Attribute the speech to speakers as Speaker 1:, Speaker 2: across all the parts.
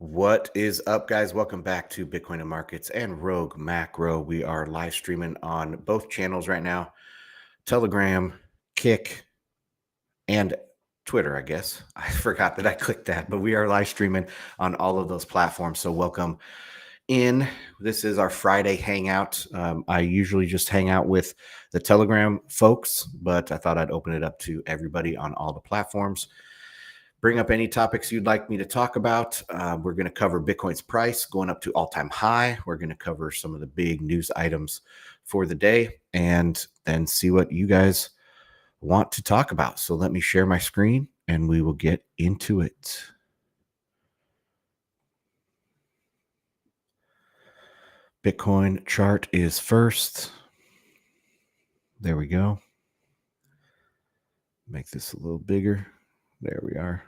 Speaker 1: What is up, guys? Welcome back to Bitcoin and Markets and Rogue Macro. We are live streaming on both channels right now, Telegram, Kick, and Twitter, I guess. I forgot that I clicked that, but we are live streaming on all of those platforms. So welcome in. This is our Friday Hangout. I usually just hang out with the Telegram folks, but I thought I'd open it up to everybody on all the platforms. Bring up any topics you'd like me to talk about. We're going to cover Bitcoin's price going up to all-time high. We're going to cover some of the big news items for the day and then see what you guys want to talk about. So let me share my screen and we will get into it. Bitcoin chart is first. There we go. Make this a little bigger. There we are.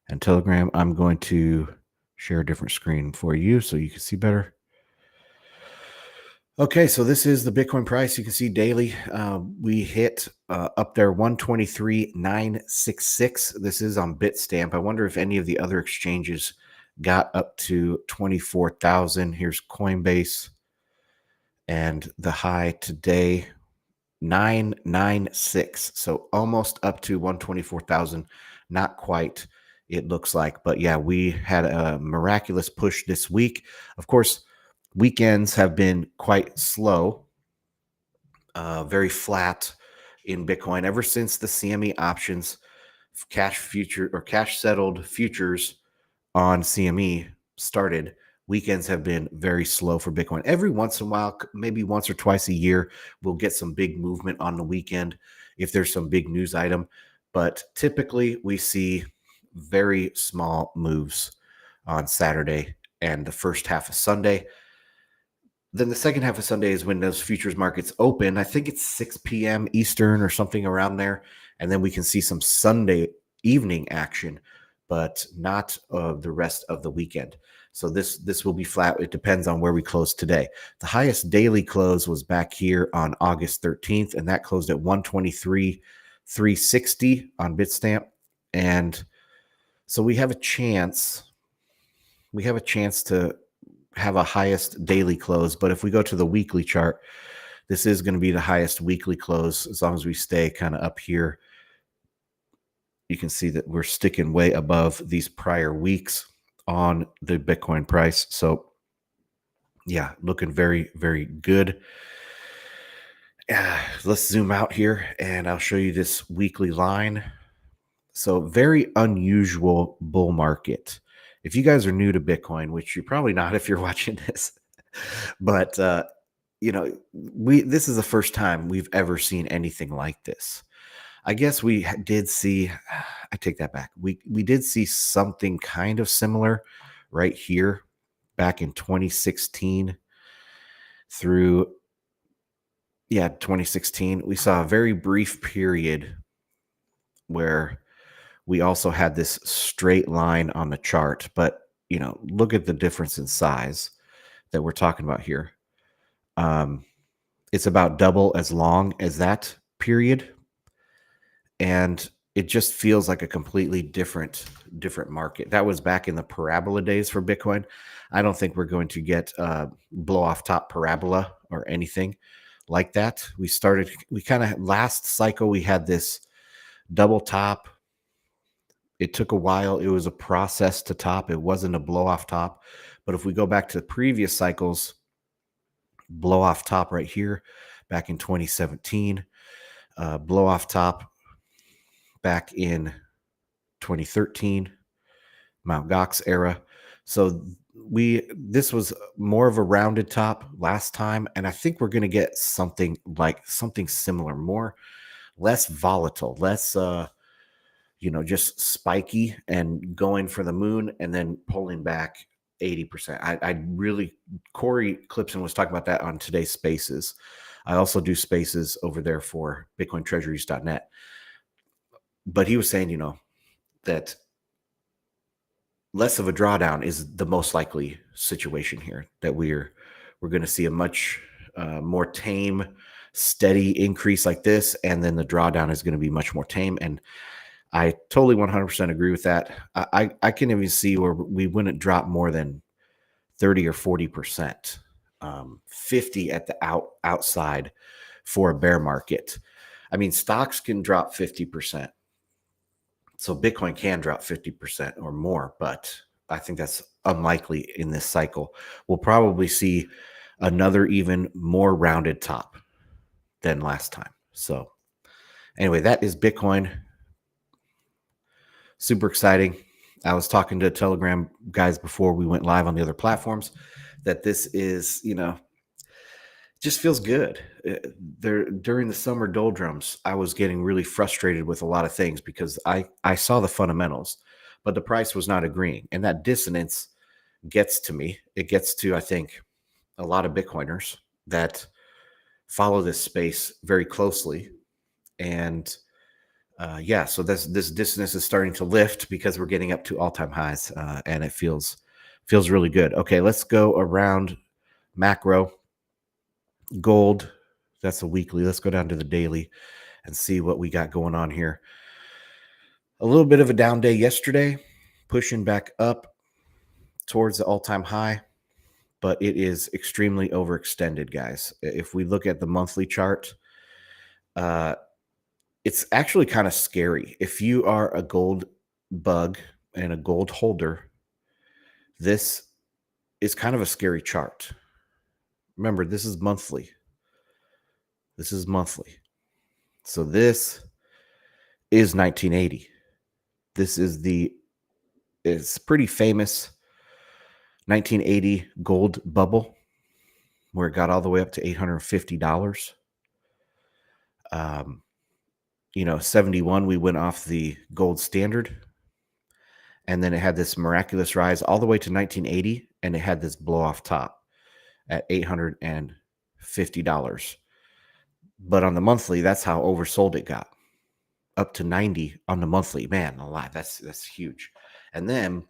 Speaker 1: And Telegram, I'm going to share a different screen for you so you can see better. Okay, so this is the Bitcoin price. You can see daily. We hit up there 123,966. This is on Bitstamp. I wonder if any of the other exchanges got up to 24,000. Here's Coinbase. And the high today, 996. So almost up to 124,000. Not quite, it looks like. But yeah, we had a miraculous push this week. Of course, weekends have been quite slow, very flat in Bitcoin ever since the CME options, cash settled futures on CME started. Weekends have been very slow for Bitcoin. Every once in a while, maybe once or twice a year, we'll get some big movement on the weekend if there's some big news item. But typically, we see very small moves on Saturday and the first half of Sunday. Then the second half of Sunday is when those futures markets open. I think it's 6 p.m. Eastern or something around there. And then we can see some Sunday evening action, but not the rest of the weekend. So this will be flat. It depends on where we close today. The highest daily close was back here on August 13th, and that closed at 123,360 on Bitstamp. And so we have a chance. We have a chance to have a highest daily close, but if we go to the weekly chart, this is going to be the highest weekly close as long as we stay kind of up here. You can see that we're sticking way above these prior weeks on the Bitcoin price. So yeah, looking very, very good. Let's zoom out here and I'll show you this weekly line. So very unusual bull market. If you guys are new to Bitcoin, which you're probably not if you're watching this, but this is the first time we've ever seen anything like this. I guess we did see, I take that back. We did see something kind of similar right here back in 2016 through 2016. We saw a very brief period where we also had this straight line on the chart, but look at the difference in size that we're talking about here. It's about double as long as that period. and it just feels like a completely different market. That was back in the parabola days for Bitcoin. I don't think we're going to get blow off top parabola or anything like that. We kind of last cycle we had this double top. It took a while. It was a process to top. It wasn't a blow off top. But if we go back to previous cycles, blow off top right here back in 2017, blow off top back in 2013, Mount Gox era. So this was more of a rounded top last time, and I think we're going to get something similar, less volatile, less just spiky and going for the moon and then pulling back 80%. I really, Corey Clipson was talking about that on today's Spaces. I also do Spaces over there for BitcoinTreasuries.net. But he was saying, that less of a drawdown is the most likely situation here, that we're going to see a much more tame, steady increase like this, and then the drawdown is going to be much more tame. And I totally 100% agree with that. I can even see where we wouldn't drop more than 30 or 40%, 50 at the outside for a bear market. I mean, stocks can drop 50%. So Bitcoin can drop 50% or more, but I think that's unlikely in this cycle. We'll probably see another even more rounded top than last time. So anyway, that is Bitcoin. Super exciting. I was talking to Telegram guys before we went live on the other platforms that this is, just feels good. During the summer doldrums, I was getting really frustrated with a lot of things because I saw the fundamentals, but the price was not agreeing. And that dissonance gets to me. It gets to, I think, a lot of Bitcoiners that follow this space very closely. And so this dissonance is starting to lift because we're getting up to all-time highs, and it feels really good. Okay, let's go around macro. Gold, that's a weekly. Let's go down to the daily and see what we got going on here. A little bit of a down day yesterday, pushing back up towards the all-time high, but it is extremely overextended, guys. If we look at the monthly chart, it's actually kind of scary. If you are a gold bug and a gold holder, this is kind of a scary chart. Remember, this is monthly. So this is 1980. This is it's pretty famous 1980 gold bubble where it got all the way up to $850. 71, we went off the gold standard. And then it had this miraculous rise all the way to 1980, and it had this blow off top at $850. But on the monthly, that's how oversold it got. Up to 90 on the monthly. Man, alive, that's huge. And then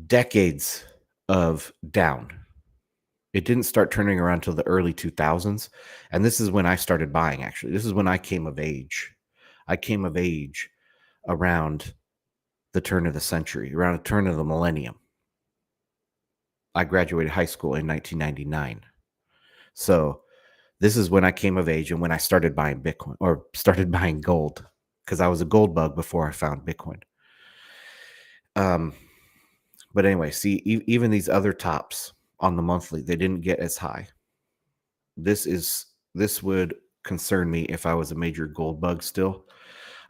Speaker 1: decades of down. It didn't start turning around until the early 2000s. And this is when I started buying, actually. This is when I came of age. I came of age around the turn of the century, around the turn of the millennium. I graduated high school in 1999. So this is when I came of age and when I started buying Bitcoin, or started buying gold, because I was a gold bug before I found Bitcoin. But anyway, see, even these other tops on the monthly, they didn't get as high. This would concern me if I was a major gold bug still.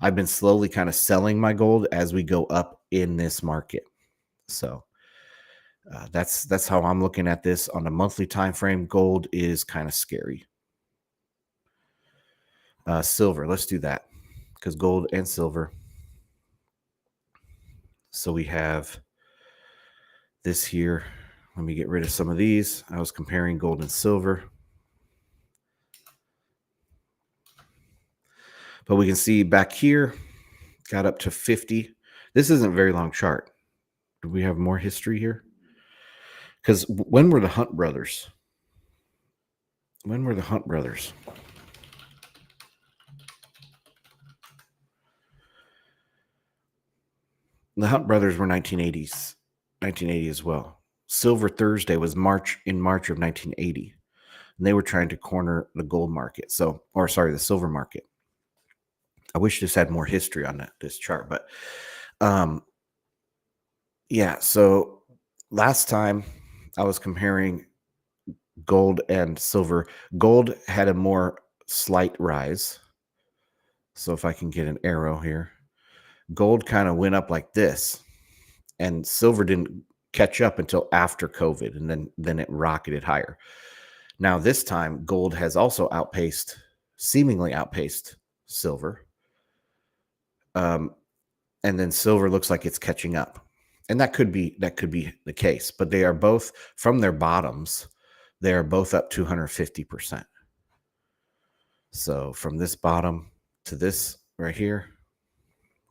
Speaker 1: I've been slowly kind of selling my gold as we go up in this market. So that's how I'm looking at this on a monthly time frame. Gold is kind of scary. Silver, let's do that, because gold and silver. So we have this here. Let me get rid of some of these. I was comparing gold and silver. But we can see back here, got up to 50. This isn't a very long chart. Do we have more history here? Because when were the Hunt brothers? The Hunt brothers were 1980s, 1980 as well. Silver Thursday was March of 1980, and they were trying to corner the gold market. So, or sorry, the silver market. I wish this had more history on this chart, but um, yeah. So last time I was comparing gold and silver. Gold had a more slight rise. So if I can get an arrow here, gold kind of went up like this, and silver didn't catch up until after COVID, and then it rocketed higher. Now this time, gold has also seemingly outpaced silver, um, and then silver looks like it's catching up, and that could be the case. But they are both from their bottoms. They are both up 250%. So from this bottom to this right here,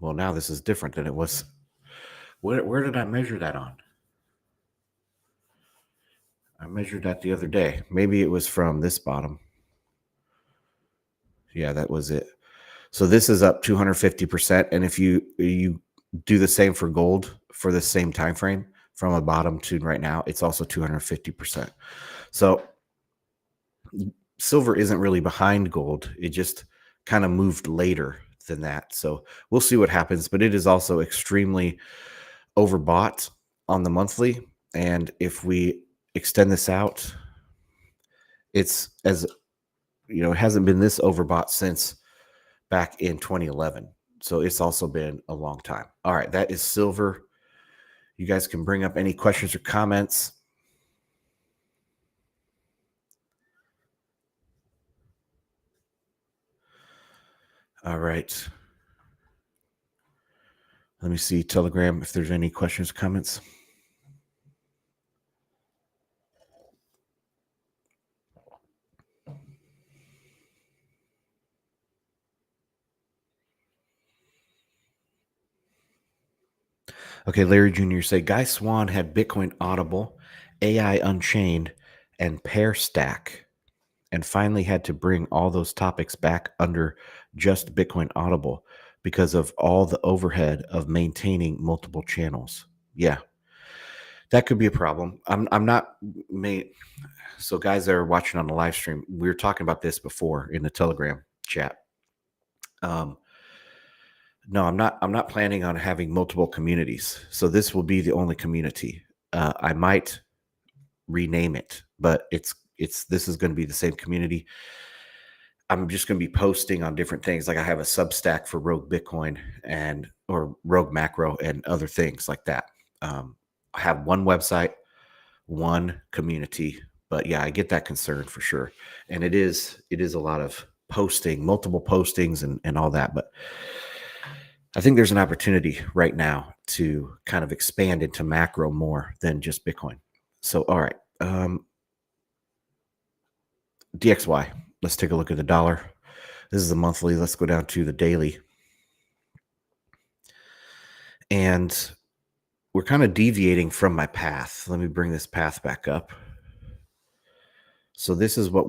Speaker 1: well, now this is different than it was. Where did I measure that on? I measured that the other day. Maybe it was from this bottom. Yeah, that was it. So this is up 250%. And if you do the same for gold for the same time frame from a bottom to right now, it's also 250%. So silver isn't really behind gold. It just kind of moved later than that. So we'll see what happens, but it is also extremely overbought on the monthly. And if we extend this out, it's as it hasn't been this overbought since back in 2011. So it's also been a long time. All right, that is silver. You guys can bring up any questions or comments. All right. Let me see Telegram if there's any questions or comments. Okay, Larry Jr. say Guy Swan had Bitcoin Audible, AI Unchained, and Pair Stack, and finally had to bring all those topics back under just Bitcoin Audible because of all the overhead of maintaining multiple channels. Yeah, that could be a problem. I'm not made. So guys that are watching on the live stream, we were talking about this before in the Telegram chat. No, I'm not planning on having multiple communities. So this will be the only community. I might rename it, but this is going to be the same community. I'm just going to be posting on different things. Like I have a Substack for Rogue Bitcoin or Rogue Macro and other things like that. I have one website, one community, but yeah, I get that concern for sure. And it is a lot of posting, multiple postings and all that. But I think there's an opportunity right now to kind of expand into macro more than just Bitcoin. So, all right. DXY. Let's take a look at the dollar. This is the monthly. Let's go down to the daily. And we're kind of deviating from my path. Let me bring this path back up. So this is what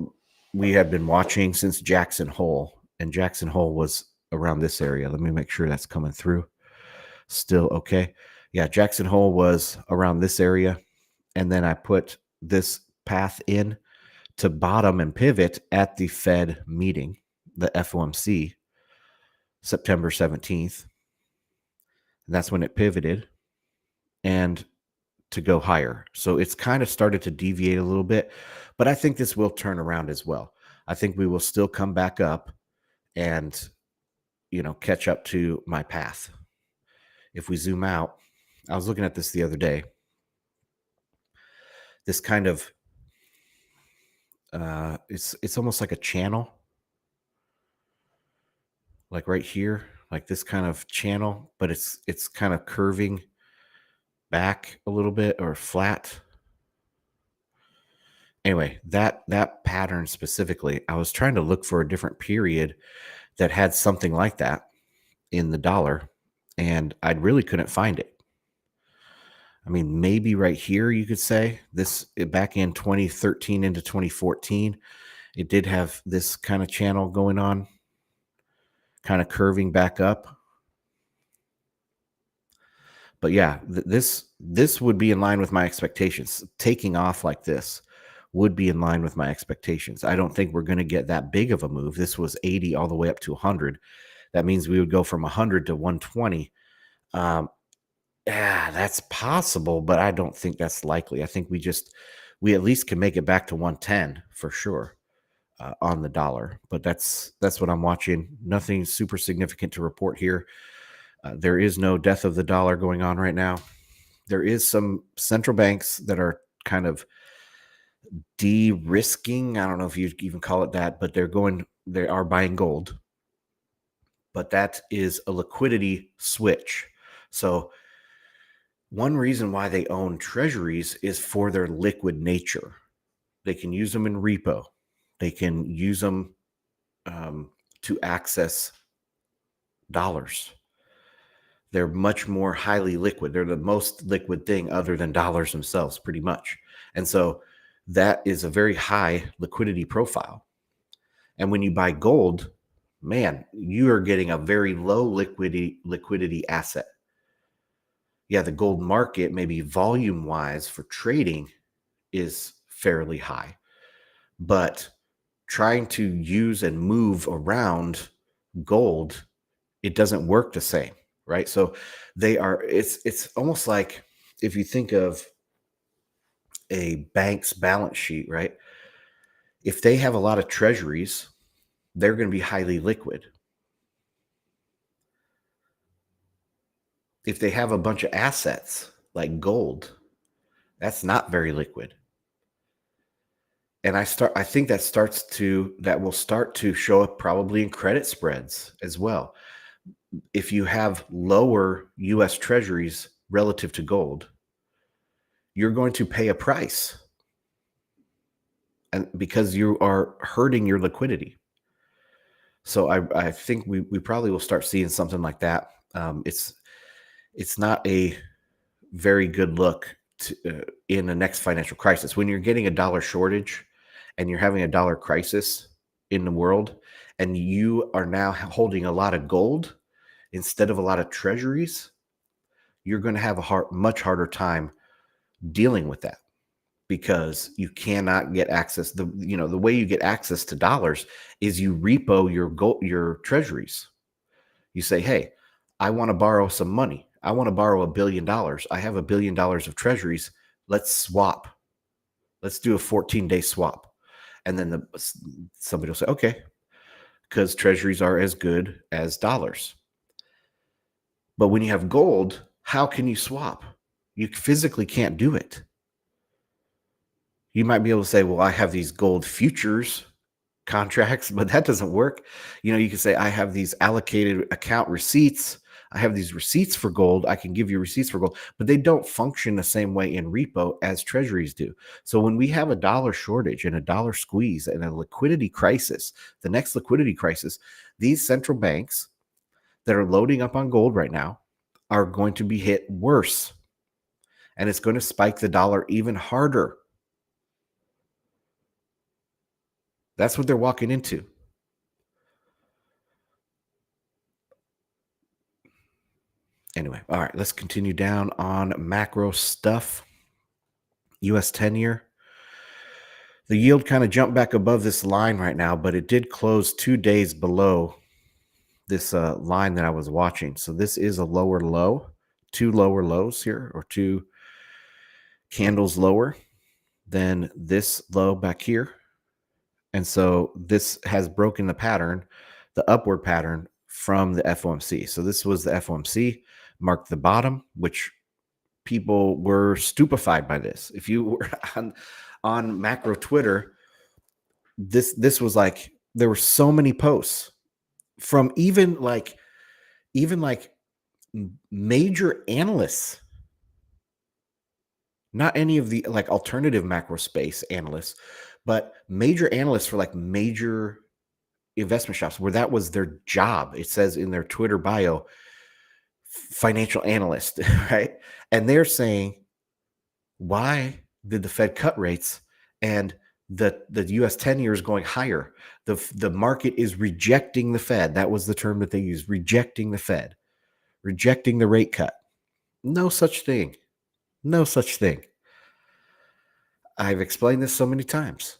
Speaker 1: we have been watching since Jackson Hole. And Jackson Hole was around this area. Let me make sure that's coming through. Still okay. Yeah, Jackson Hole was around this area. And then I put this path in to bottom and pivot at the Fed meeting, the FOMC, September 17th. And that's when it pivoted and to go higher. So it's kind of started to deviate a little bit, but I think this will turn around as well. I think we will still come back up and, catch up to my path. If we zoom out, I was looking at this the other day. This kind of, it's almost like a channel, like right here, like this kind of channel, but it's kind of curving back a little bit or flat. Anyway, that pattern specifically, I was trying to look for a different period that had something like that in the dollar, and I really couldn't find it. I mean, maybe right here you could say this back in 2013 into 2014, it did have this kind of channel going on, kind of curving back up. But yeah, this would be in line with my expectations. Taking off like this would be in line with my expectations. I don't think we're going to get that big of a move. This was 80 all the way up to 100. That means we would go from 100 to 120. Um, yeah, that's possible, but I don't think that's likely. I think we at least can make it back to 110 for sure on the dollar. But that's what I'm watching. Nothing super significant to report here. There is no death of the dollar going on right now. There is some central banks that are kind of de-risking. I don't know if you even call it that, but they are buying gold. But that is a liquidity switch. So one reason why they own treasuries is for their liquid nature. They can use them in repo. They can use them to access dollars. They're much more highly liquid. They're the most liquid thing other than dollars themselves, pretty much. And so that is a very high liquidity profile. And when you buy gold, man, you are getting a very low liquidity asset. Yeah, the gold market, maybe volume wise for trading, is fairly high. But trying to use and move around gold, it doesn't work the same, right? So it's almost like if you think of a bank's balance sheet, right? If they have a lot of treasuries, they're going to be highly liquid. If they have a bunch of assets like gold, that's not very liquid. And I think that will start to show up probably in credit spreads as well. If you have lower US treasuries relative to gold, you're going to pay a price, and because you are hurting your liquidity. So I think we probably will start seeing something like that. It's not a very good look in the next financial crisis when you're getting a dollar shortage and you're having a dollar crisis in the world, and you are now holding a lot of gold instead of a lot of treasuries. You're going to have a much harder time dealing with that, because you cannot get access. The way you get access to dollars is you repo your treasuries. You say, hey, I want to borrow some money. I want to borrow $1 billion. I have $1 billion of treasuries. Let's swap. Let's do a 14-day swap. And then somebody will say, okay, because treasuries are as good as dollars. But when you have gold, how can you swap? You physically can't do it. You might be able to say, well, I have these gold futures contracts, but that doesn't work. You can say, I have these allocated account receipts. I have these receipts for gold. I can give you receipts for gold, but they don't function the same way in repo as treasuries do. So when we have a dollar shortage and a dollar squeeze and a liquidity crisis, the next liquidity crisis, these central banks that are loading up on gold right now are going to be hit worse. And it's going to spike the dollar even harder. That's what they're walking into. Anyway, all right, let's continue down on macro stuff. US 10-year. The yield kind of jumped back above this line right now, but it did close 2 days below this line that I was watching. So this is a lower low, 2 lower lows here, or 2 candles lower than this low back here. And so this has broken the pattern, the upward pattern from the FOMC. So this was the FOMC, marked the bottom, which people were stupefied by this. If you were on macro Twitter, this was like, there were so many posts from even like major analysts, not any of the like alternative macro space analysts, but major analysts for like major investment shops where that was their job. It says in their Twitter bio, financial analyst, right? And they're saying, why did the Fed cut rates and the US 10-year is going higher? The market is rejecting the Fed. That was the term that they used, rejecting the Fed, rejecting the rate cut. No such thing. No such thing. I've explained this so many times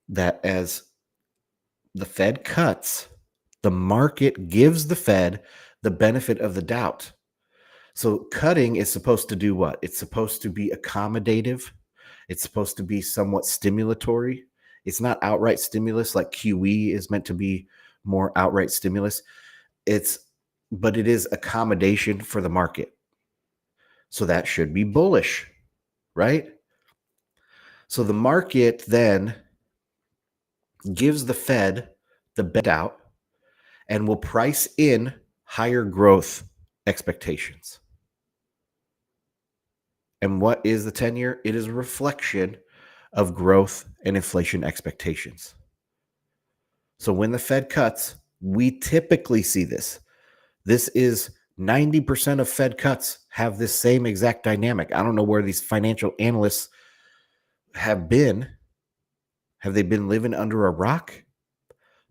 Speaker 1: that as the Fed cuts, the market gives the Fed the benefit of the doubt. So cutting is supposed to do what? It's supposed to be accommodative. It's supposed to be somewhat stimulatory. It's not outright stimulus like QE is meant to be more outright stimulus. It's but it is accommodation for the market. So that should be bullish, right? So the market then gives the Fed the doubt and will price in higher growth expectations. And what is the 10-year? It is a reflection of growth and inflation expectations. So when the Fed cuts, we typically see this. This is 90% of Fed cuts have this same exact dynamic. I don't know where these financial analysts have been. Have they been living under a rock?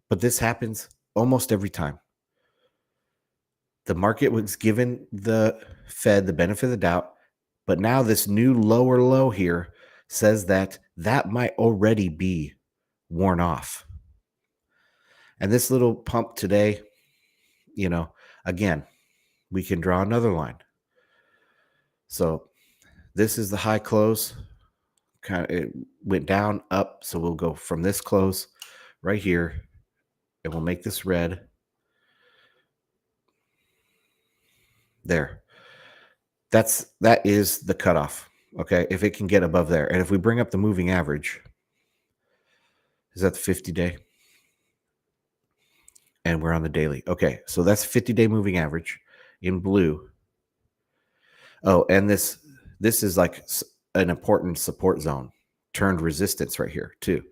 Speaker 1: But this happens almost every time. The market was given the Fed the benefit of the doubt, but now this new lower low here says that that might already be worn off. And this little pump today, again, we can draw another line. So this is the high close. It went down, up. So we'll go from this close right here, and we'll make this red. There. That is the cutoff. Okay. If it can get above there. And if we bring up the moving average, is that the 50-day? And we're on the daily. Okay. So that's 50-day moving average in blue. Oh, and this is like an important support zone, turned resistance right here too.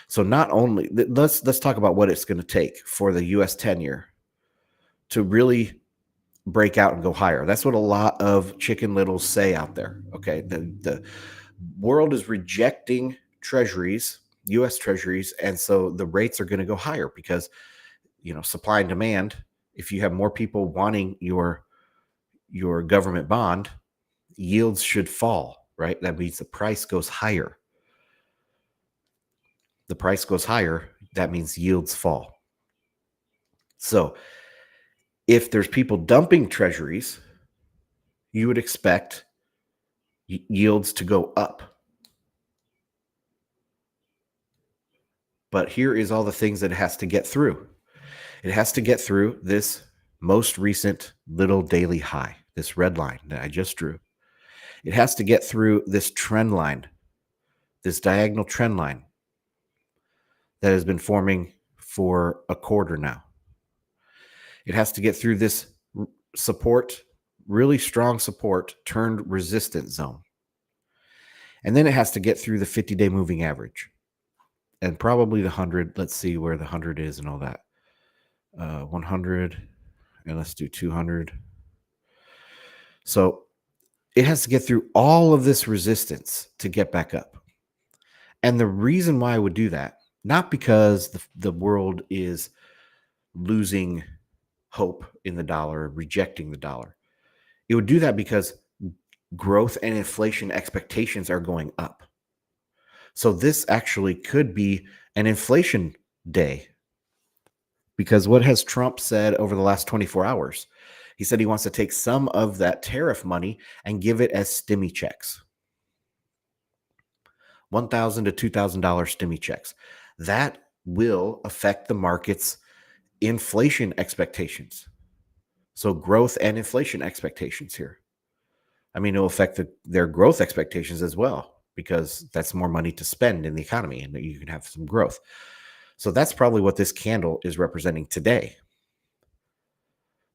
Speaker 1: So not only let's talk about what it's going to take for the US 10-year to really break out and go higher. That's what a lot of chicken littles say out there. Okay. The world is rejecting treasuries, US treasuries, and so the rates are going to go higher because supply and demand. If you have more people wanting your government bond, yields should fall, right? That means the price goes higher. The price goes higher, that means yields fall. So if there's people dumping treasuries, you would expect yields to go up. But here is all the things that it has to get through. It has to get through this most recent little daily high, this red line that I just drew. It has to get through this trend line, this diagonal trend line that has been forming for a quarter now. It has to get through this support, really strong support, turned resistance zone. And then it has to get through the 50-day moving average and probably the 100. Let's see where the 100 is and all that. 100, and let's do 200. So it has to get through all of this resistance to get back up. And the reason why I would do that, not because the world is losing hope in the dollar, rejecting the dollar. It would do that because growth and inflation expectations are going up. So this actually could be an inflation day. Because what has Trump said over the last 24 hours? He said he wants to take some of that tariff money and give it as stimmy checks. $1,000 to $2,000 stimmy checks. That will affect the market's inflation expectations. So growth and inflation expectations here. I mean, it'll affect their growth expectations as well, because that's more money to spend in the economy and you can have some growth. So that's probably what this candle is representing today.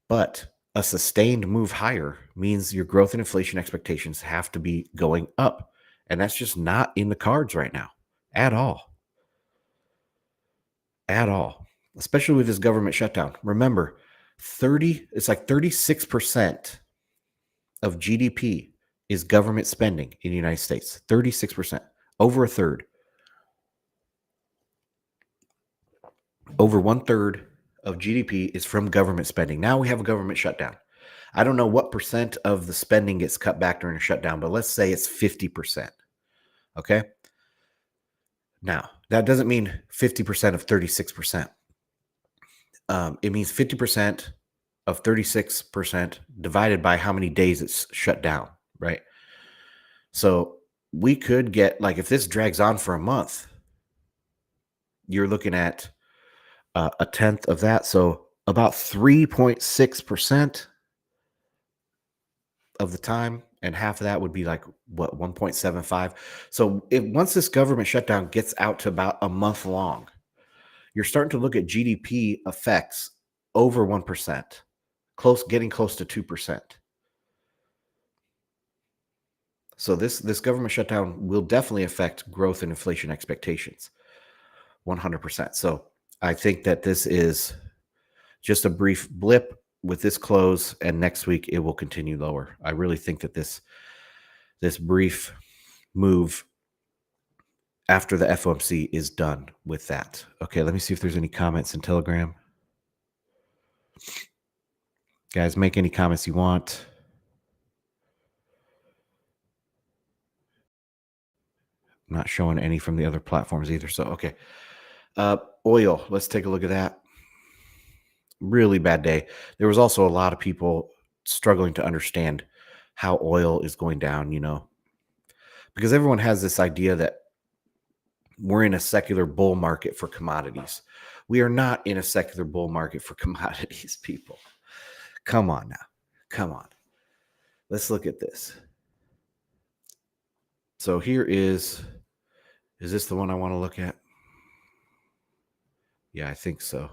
Speaker 1: But a sustained move higher means your growth and inflation expectations have to be going up. And that's just not in the cards right now at all. At all. Especially with this government shutdown. Remember, it's like 36% of GDP is government spending in the United States. 36%. Over a third. Over 1/3 of GDP is from government spending. Now we have a government shutdown. I don't know what percent of the spending gets cut back during a shutdown, but let's say it's 50%. Okay. Now, that doesn't mean 50% of 36%. It means 50% of 36% divided by how many days it's shut down, right? So we could get, like, if this drags on for a month, you're looking at a tenth of that. So about 3.6% of the time, and half of that would be like what, 1.75. So if once this government shutdown gets out to about a month long, you're starting to look at GDP effects over 1%, getting close to 2%. So this government shutdown will definitely affect growth and inflation expectations, 100%. So I think that this is just a brief blip with this close, and next week it will continue lower. I really think that this brief move after the FOMC is done with that. Okay, let me see if there's any comments in Telegram. Guys, make any comments you want. I'm not showing any from the other platforms either. So, okay. Oil, let's take a look at that. Really bad day. There was also a lot of people struggling to understand how oil is going down, because everyone has this idea that we're in a secular bull market for commodities. We are not in a secular bull market for commodities, people. Come on now. Come on. Let's look at this. So here is this the one I want to look at? Yeah, I think so.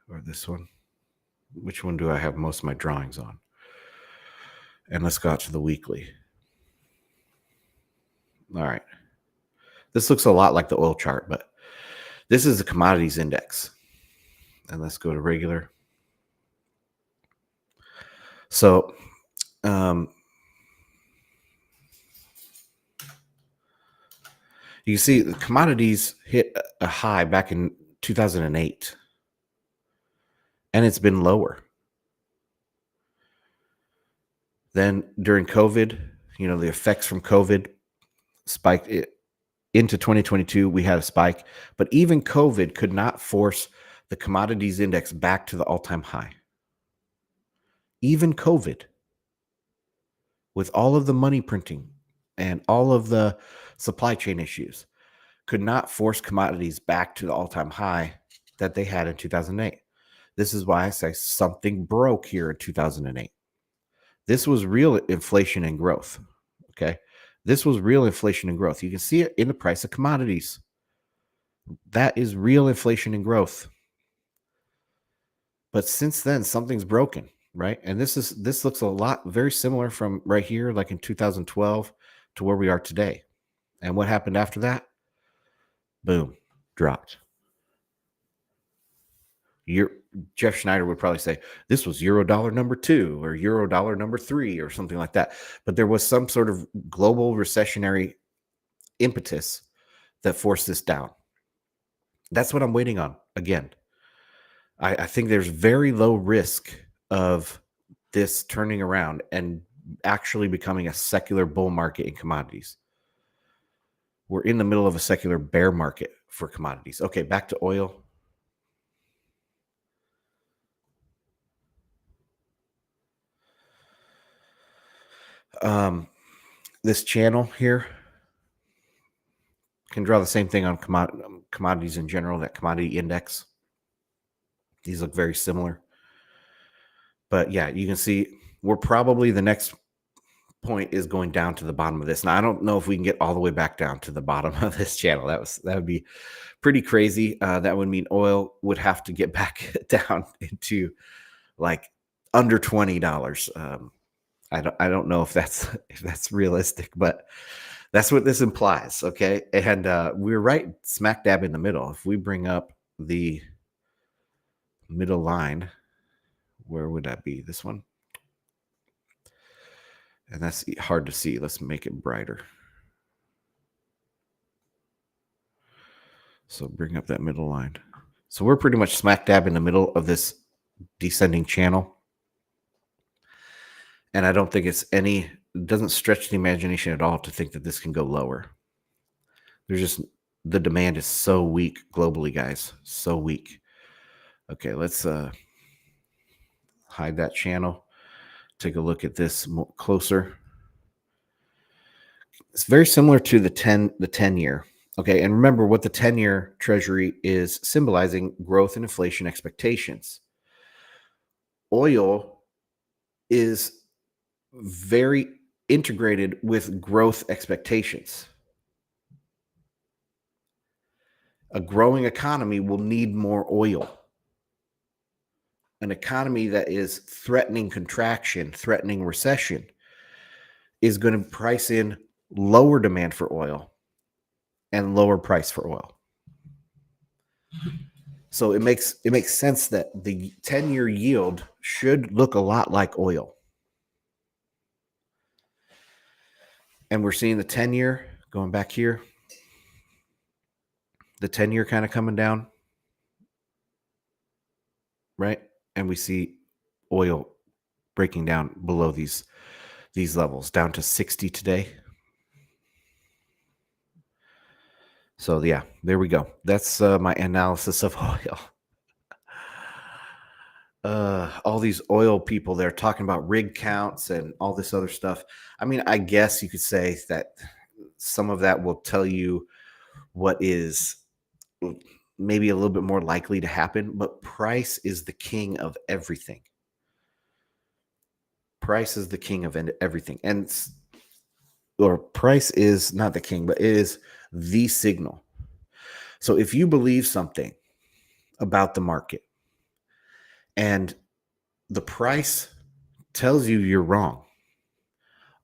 Speaker 1: Or this one. Which one do I have most of my drawings on? And let's go out to the weekly. All right. This looks a lot like the oil chart, but this is the commodities index. And let's go to regular. So, you can see the commodities hit a high back in 2008, and it's been lower. Then during COVID, the effects from COVID spiked it into 2022. We had a spike, but even COVID could not force the commodities index back to the all-time high. Even COVID, with all of the money printing and all of the supply chain issues, could not force commodities back to the all-time high that they had in 2008. This is why I say something broke here in 2008. This was real inflation and growth. Okay. This was real inflation and growth. You can see it in the price of commodities. That is real inflation and growth. But since then, something's broken, right? And this looks a lot very similar from right here, like in 2012 to where we are today. And what happened after that? Boom, dropped. Jeff Schneider would probably say this was euro dollar number 2 or euro dollar number 3 or something like that. But there was some sort of global recessionary impetus that forced this down. That's what I'm waiting on. Again, I think there's very low risk of this turning around and actually becoming a secular bull market in commodities. We're in the middle of a secular bear market for commodities. Okay, back to oil. This channel here can draw the same thing on commodities in general, that commodity index. These look very similar. But yeah, you can see we're probably the next point is going down to the bottom of this. Now, I don't know if we can get all the way back down to the bottom of this channel. That would be pretty crazy. That would mean oil would have to get back down into like under $20. I don't know if that's realistic, but that's what this implies. Okay. And we're right smack dab in the middle. If we bring up the middle line, where would that be? This one? And that's hard to see. Let's make it brighter. So bring up that middle line. So we're pretty much smack dab in the middle of this descending channel. And I don't think it doesn't stretch the imagination at all to think that this can go lower. There's just, the demand is so weak globally, guys. So weak. Okay, let's hide that channel. Take a look at this more closer. It's very similar to the 10 year. Okay, and remember what the 10-year treasury is symbolizing: growth and inflation expectations. Oil is very integrated with growth expectations. A growing economy will need more oil. An economy that is threatening contraction, threatening recession, is going to price in lower demand for oil and lower price for oil. So it makes sense that the 10-year yield should look a lot like oil. And we're seeing the 10-year going back here. The 10-year kind of coming down, right? And we see oil breaking down below these levels, down to 60 today. So yeah, there we go. That's my analysis of oil. All these oil people, they're talking about rig counts and all this other stuff. I mean, I guess you could say that some of that will tell you what is maybe a little bit more likely to happen, but price is the king of everything. Price is the king of everything. Or price is not the king, but it is the signal. So if you believe something about the market and the price tells you you're wrong,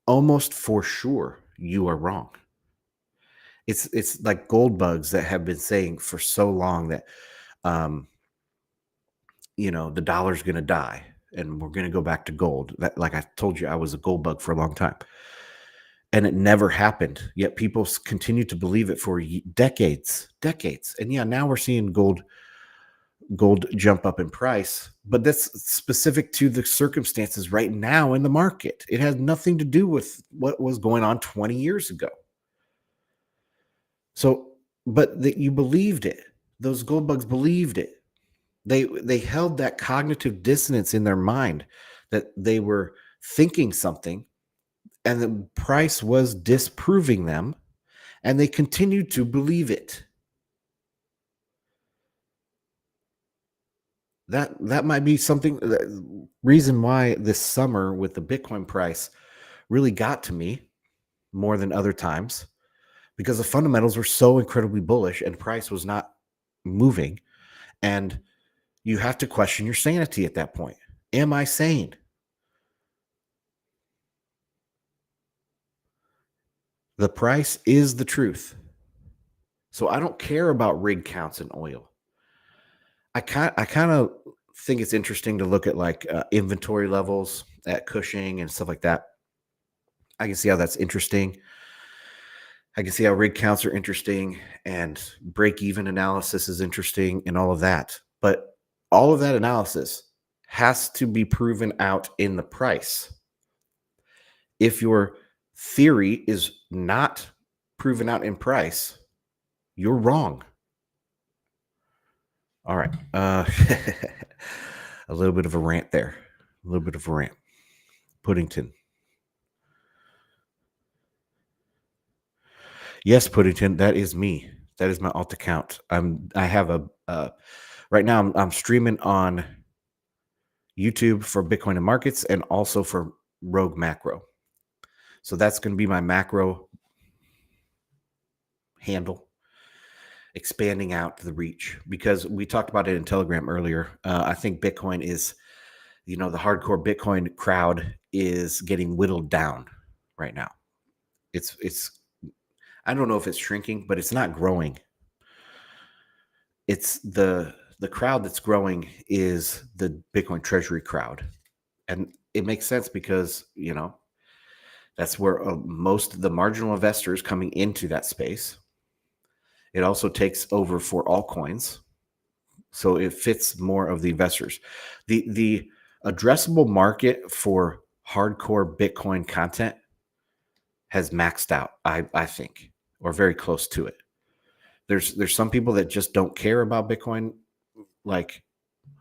Speaker 1: almost for sure you are wrong. It's like gold bugs that have been saying for so long that the dollar's going to die and we're going to go back to gold. That, like I told you, I was a gold bug for a long time. And it never happened. Yet people continue to believe it for decades. And yeah, now we're seeing gold jump up in price, but that's specific to the circumstances right now in the market. It has nothing to do with what was going on 20 years ago. So, but that you believed it. Those gold bugs believed it. They held that cognitive dissonance in their mind that they were thinking something and the price was disproving them, and they continued to believe it. That might be something, reason why this summer with the Bitcoin price really got to me more than other times, because the fundamentals were so incredibly bullish and price was not moving. And you have to question your sanity at that point. Am I sane? The price is the truth. So I don't care about rig counts in oil. I kind of think it's interesting to look at like inventory levels at Cushing and stuff like that. I can see how that's interesting. I can see how rig counts are interesting and break-even analysis is interesting and all of that. But all of that analysis has to be proven out in the price. If your theory is not proven out in price, you're wrong. All right. A little bit of a rant there. A little bit of a rant. Puddington. Yes, Puddington, that is me. That is my alt account. I have right now I'm streaming on YouTube for Bitcoin and markets and also for Rogue Macro. So that's going to be my macro handle, expanding out the reach, because we talked about it in Telegram earlier. I think Bitcoin is, the hardcore Bitcoin crowd is getting whittled down right now. It's I don't know if it's shrinking, but it's not growing. It's the crowd that's growing is the Bitcoin treasury crowd. And it makes sense because, that's where most of the marginal investors coming into that space. It also takes over for altcoins. So it fits more of the investors. The addressable market for hardcore Bitcoin content has maxed out, I think, or very close to it. There's some people that just don't care about Bitcoin, like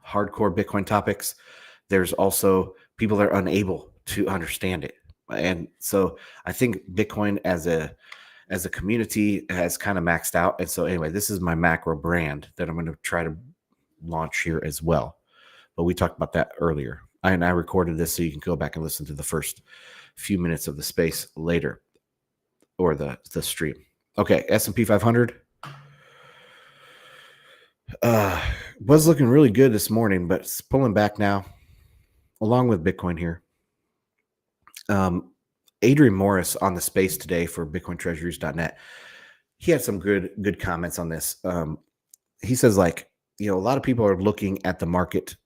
Speaker 1: hardcore Bitcoin topics. There's also people that are unable to understand it. And so I think Bitcoin as a community has kind of maxed out. And so anyway, this is my macro brand that I'm going to try to launch here as well. But we talked about that earlier. And I recorded this so you can go back and listen to the first few minutes of the space later, or the stream. Okay, S&P 500 was looking really good this morning, but it's pulling back now, along with Bitcoin here. Adrian Morris on the space today for BitcoinTreasuries.net. He had some good comments on this. He says, like, a lot of people are looking at the market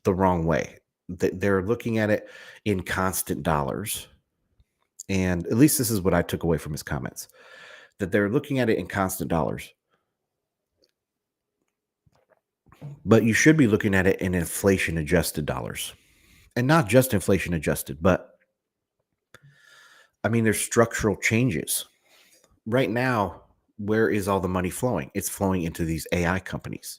Speaker 1: the wrong way. They're looking at it in constant dollars. And at least this is what I took away from his comments, that they're looking at it in constant dollars. But you should be looking at it in inflation adjusted dollars, and not just inflation adjusted, but I mean, there's structural changes. Right now, where is all the money flowing? It's flowing into these AI companies.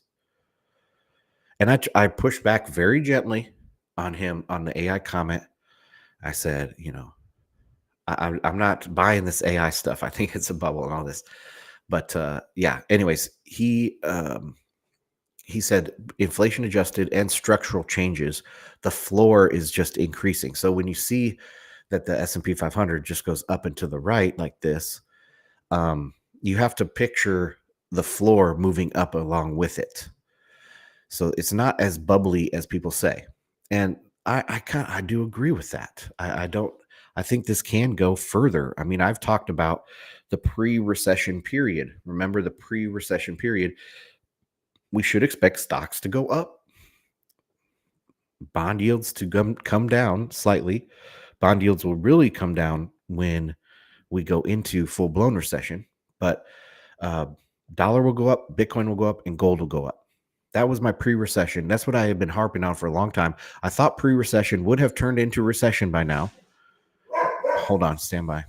Speaker 1: And I pushed back very gently on him on the AI comment. I said, I'm not buying this AI stuff. I think it's a bubble and all this. But yeah, anyways, he said inflation adjusted and structural changes, the floor is just increasing. So when you see that the S&P 500 just goes up and to the right like this, you have to picture the floor moving up along with it. So it's not as bubbly as people say. And I do agree with that. I think this can go further. I mean, I've talked about the pre-recession period. Remember the pre-recession period? We should expect stocks to go up, bond yields to come down slightly. Bond yields will really come down when we go into full-blown recession. But dollar will go up, Bitcoin will go up, and gold will go up. That was my pre-recession. That's what I have been harping on for a long time. I thought pre-recession would have turned into recession by now. Hold on, stand by.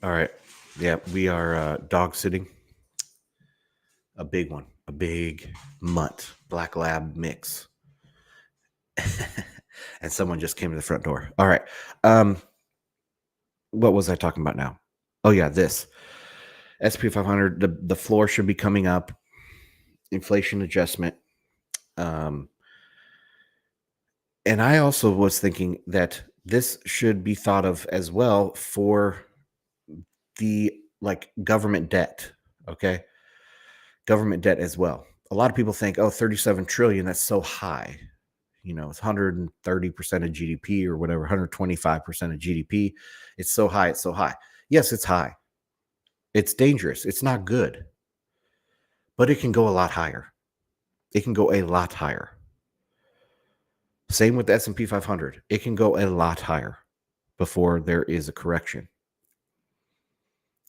Speaker 1: All right. Yeah, we are dog sitting. A big one, a big mutt, black lab mix. And someone just came to the front door. All right. What was I talking about now? Oh yeah, this SP 500. The floor should be coming up. Inflation adjustment. And I also was thinking that this should be thought of as well for the government debt. Okay, government debt as well. A lot of people think, oh, 37 trillion, that's so high. It's 130% of GDP or whatever, 125% of GDP. It's so high. It's so high. Yes, it's high. It's dangerous. It's not good. But it can go a lot higher. It can go a lot higher. Same with the S&P 500. It can go a lot higher before there is a correction.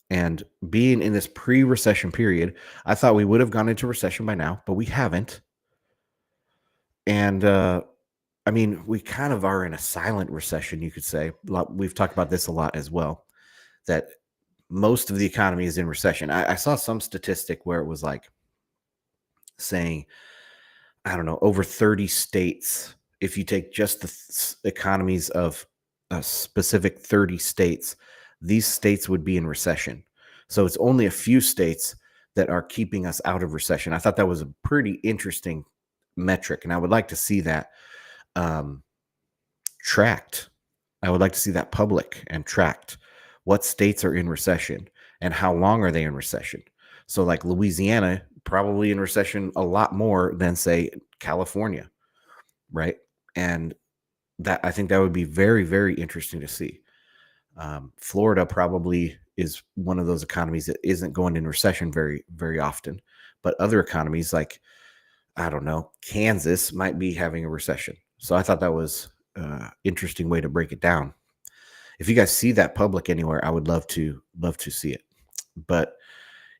Speaker 1: And being in this pre-recession period, I thought we would have gone into recession by now, but we haven't. And I mean, we kind of are in a silent recession, you could say. We've talked about this a lot as well, that most of the economy is in recession. I saw some statistic where it was like saying, I don't know, over 30 states, if you take just the economies of a specific 30 states, these states would be in recession. So it's only a few states that are keeping us out of recession. I thought that was a pretty interesting metric, and I would like to see that tracked. I would like to see that public and tracked. What states are in recession and how long are they in recession? So like Louisiana, probably in recession a lot more than say California, right? And that, I think that would be very, very interesting to see. Florida probably is one of those economies that isn't going in recession very, very often. But other economies like, I don't know, Kansas might be having a recession. So I thought that was interesting way to break it down. If you guys see that public anywhere, I would love to see it. But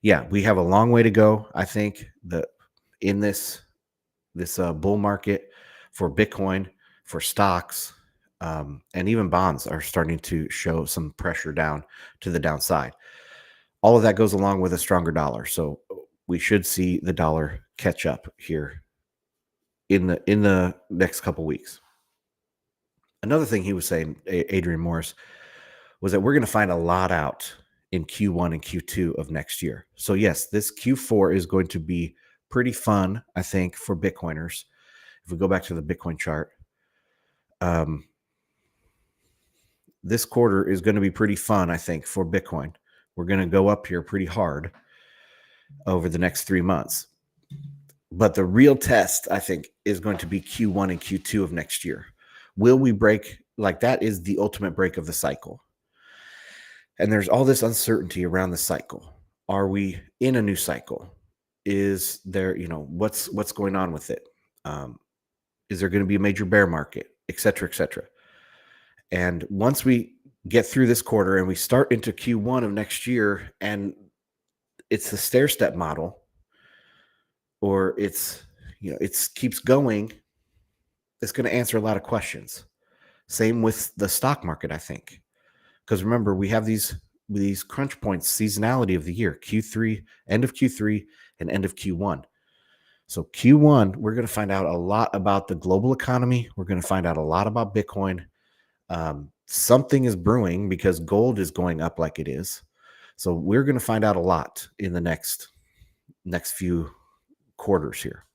Speaker 1: yeah, we have a long way to go. I think that in this bull market for Bitcoin, for stocks, and even bonds are starting to show some pressure down to the downside. All of that goes along with a stronger dollar. So we should see the dollar catch up here in the next couple weeks. Another thing he was saying, Adrian Morris, was that we're going to find a lot out in Q1 and Q2 of next year. So yes, this Q4 is going to be pretty fun, I think, for Bitcoiners. If we go back to the Bitcoin chart, this quarter is going to be pretty fun, I think, for Bitcoin. We're going to go up here pretty hard over the next 3 months. But the real test, I think, is going to be Q1 and Q2 of next year. Will we break? Like, that is the ultimate break of the cycle. And there's all this uncertainty around the cycle. Are we in a new cycle? Is there, what's going on with it? Is there going to be a major bear market, et cetera, et cetera? And once we get through this quarter and we start into Q1 of next year, and it's the stair step model, or it keeps going, it's going to answer a lot of questions. Same with the stock market, I think. Because remember, we have these crunch points, seasonality of the year, Q3, end of Q3, and end of Q1. So Q1, we're going to find out a lot about the global economy. We're going to find out a lot about Bitcoin. Something is brewing because gold is going up like it is. So we're going to find out a lot in the next few quarters here.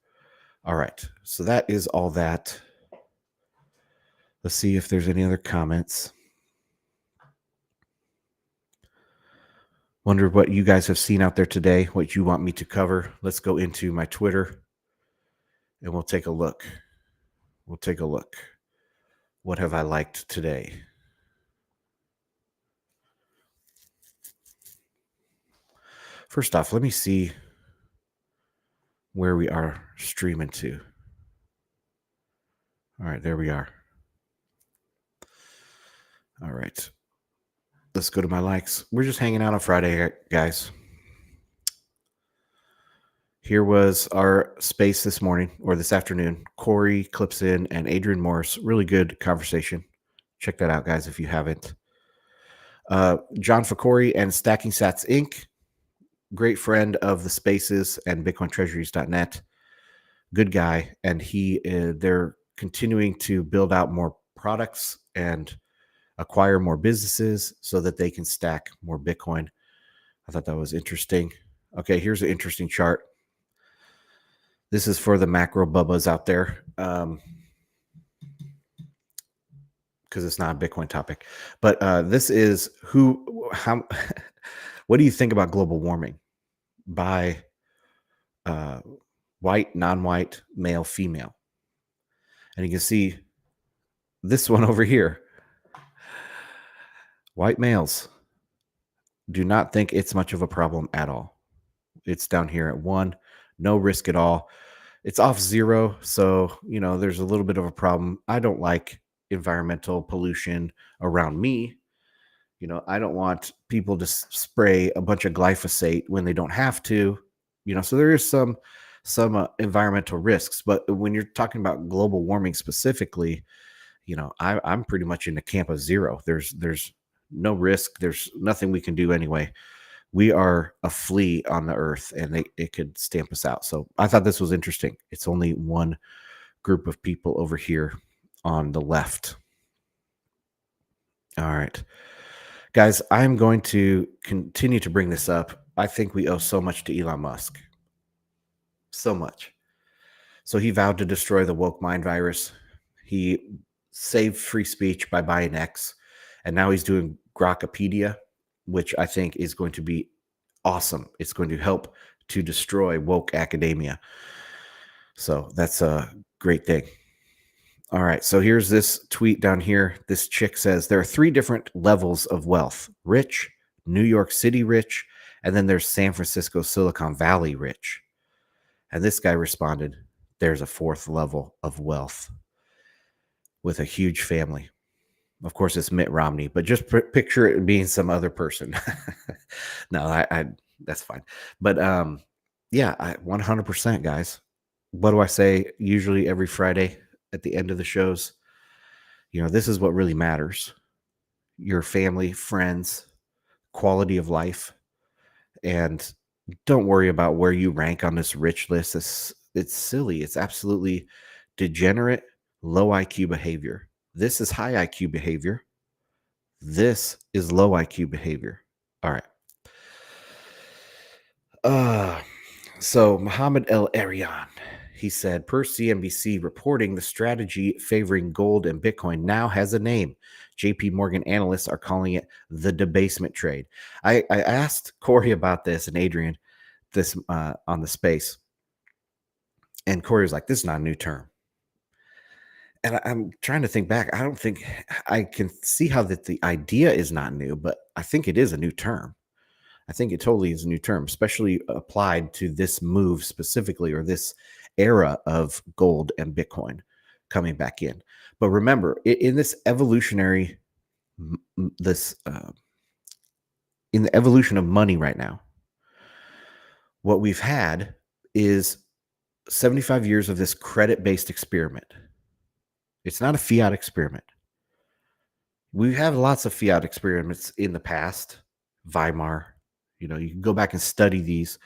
Speaker 1: All right. So that is all that. Let's see if there's any other comments. Wonder what you guys have seen out there today, what you want me to cover. Let's go into my Twitter and we'll take a look. What have I liked today? First off, let me see where we are streaming to. All right, there we are. All right. Let's go to my likes. We're just hanging out on Friday, guys. Here was our space this morning or this afternoon. Corey Clipson and Adrian Morris. Really good conversation. Check that out, guys, if you haven't. John Ficori and Stacking Sats Inc. Great friend of the spaces and BitcoinTreasuries.net. Good guy. And they're continuing to build out more products and acquire more businesses so that they can stack more Bitcoin. I thought that was interesting. Okay, here's an interesting chart. This is for the macro bubbas out there, because it's not a Bitcoin topic. But this is how. What do you think about global warming by white, non-white, male, female? And you can see this one over here. White males do not think it's much of a problem at all. It's down here at 1, no risk at all. It's off 0, so there's a little bit of a problem. I don't like environmental pollution around me. I don't want people to spray a bunch of glyphosate when they don't have to. So there is some environmental risks. But when you're talking about global warming specifically, I'm pretty much in the camp of 0. There's no risk. There's nothing we can do anyway. We are a flea on the earth, and it could stamp us out. So I thought this was interesting. It's only one group of people over here on the left. All right, guys, I'm going to continue to bring this up. I think we owe so much to Elon Musk. So much. So he vowed to destroy the woke mind virus. He saved free speech by buying X. And now he's doing Grokpedia, which I think is going to be awesome. It's going to help to destroy woke academia. So that's a great thing. All right. So here's this tweet down here. This chick says there are 3 different levels of wealth: rich, New York City rich, and then there's San Francisco, Silicon Valley rich. And this guy responded, there's a fourth level of wealth with a huge family. Of course, it's Mitt Romney, but just picture it being some other person. No, I that's fine. But yeah, 100%, guys. What do I say usually every Friday at the end of the shows? This is what really matters. Your family, friends, quality of life, and don't worry about where you rank on this rich list. It's silly. It's absolutely degenerate, low IQ behavior. This is high IQ behavior. This is low IQ behavior. All right. So Mohammed El Arian, he said, per CNBC reporting, the strategy favoring gold and Bitcoin now has a name. JP Morgan analysts are calling it the debasement trade. I asked Corey about this and Adrian this on the space, and Corey was like, this is not a new term. And I'm trying to think back. I don't think I can see how that the idea is not new, but I think it is a new term. I think it totally is a new term, especially applied to this move specifically, or this era of gold and Bitcoin coming back in. But remember, in this evolutionary, this in the evolution of money right now, what we've had is 75 years of this credit-based experiment. It's not a fiat experiment. We have lots of fiat experiments in the past. Weimar, you can go back and study these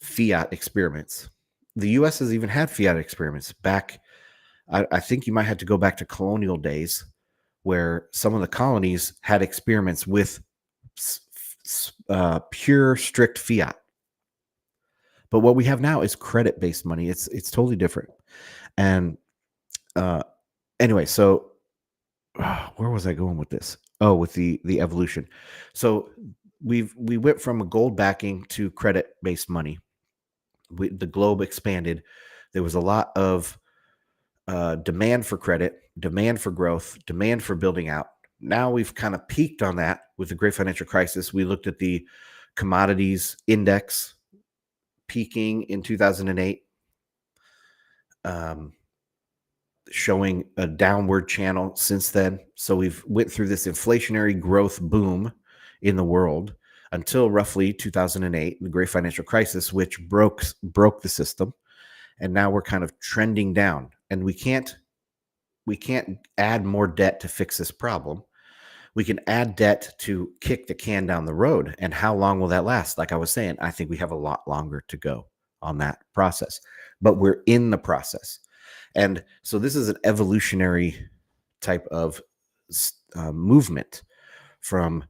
Speaker 1: fiat experiments. The US has even had fiat experiments back. I think you might have to go back to colonial days, where some of the colonies had experiments with pure, strict fiat. But what we have now is credit-based money. It's totally different. And anyway, so where was I going with this? Oh, with the evolution. So we went from a gold backing to credit-based money. The globe expanded. There was a lot of demand for credit, demand for growth, demand for building out. Now we've kind of peaked on that with the great financial crisis. We looked at the commodities index peaking in 2008, showing a downward channel since then. So we've went through this inflationary growth boom in the world until roughly 2008, the great financial crisis, which broke the system. And now we're kind of trending down, and we can't add more debt to fix this problem. We can add debt to kick the can down the road. And how long will that last? Like I was saying, I think we have a lot longer to go on that process, but we're in the process. And so this is an evolutionary type of movement from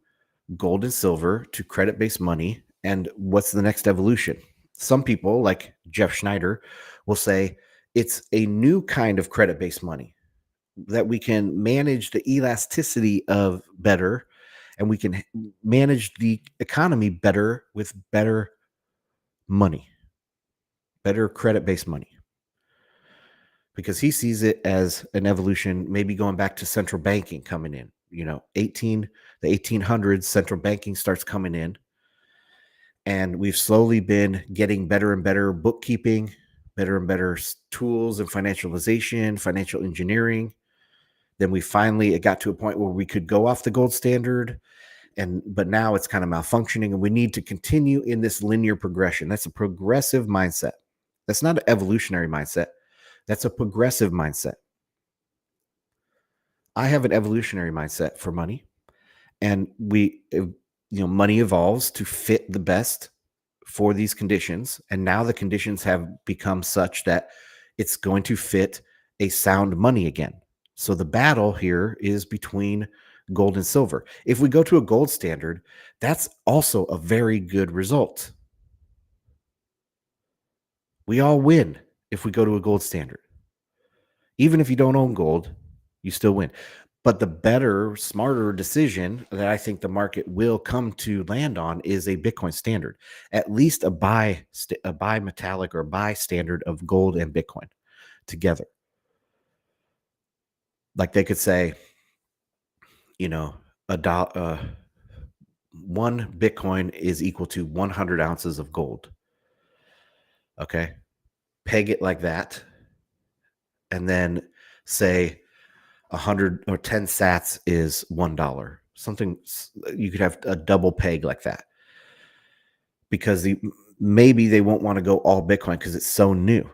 Speaker 1: gold and silver to credit-based money. And what's the next evolution? Some people, like Jeff Schneider, will say it's a new kind of credit-based money, that we can manage the elasticity of better, and we can manage the economy better with better money, better credit-based money. Because he sees it as an evolution, maybe going back to central banking coming in. The 1800s, central banking starts coming in, and we've slowly been getting better and better bookkeeping, better and better tools and financialization, financial engineering. Then it got to a point where we could go off the gold standard, but now it's kind of malfunctioning, and we need to continue in this linear progression. That's a progressive mindset. That's not an evolutionary mindset. That's a progressive mindset. I have an evolutionary mindset for money, and money evolves to fit the best for these conditions. And now the conditions have become such that it's going to fit a sound money again. So the battle here is between gold and silver. If we go to a gold standard, that's also a very good result. We all win if we go to a gold standard. Even if you don't own gold, you still win. But the better, smarter decision that I think the market will come to land on is a Bitcoin standard, at least a buy metallic or buy standard of gold and Bitcoin together. Like they could say, one Bitcoin is equal to 100 ounces of gold. Okay. Peg it like that. And then say 100 or 10 sats is $1. Something you could have a double peg like that, because maybe they won't want to go all Bitcoin because it's so new.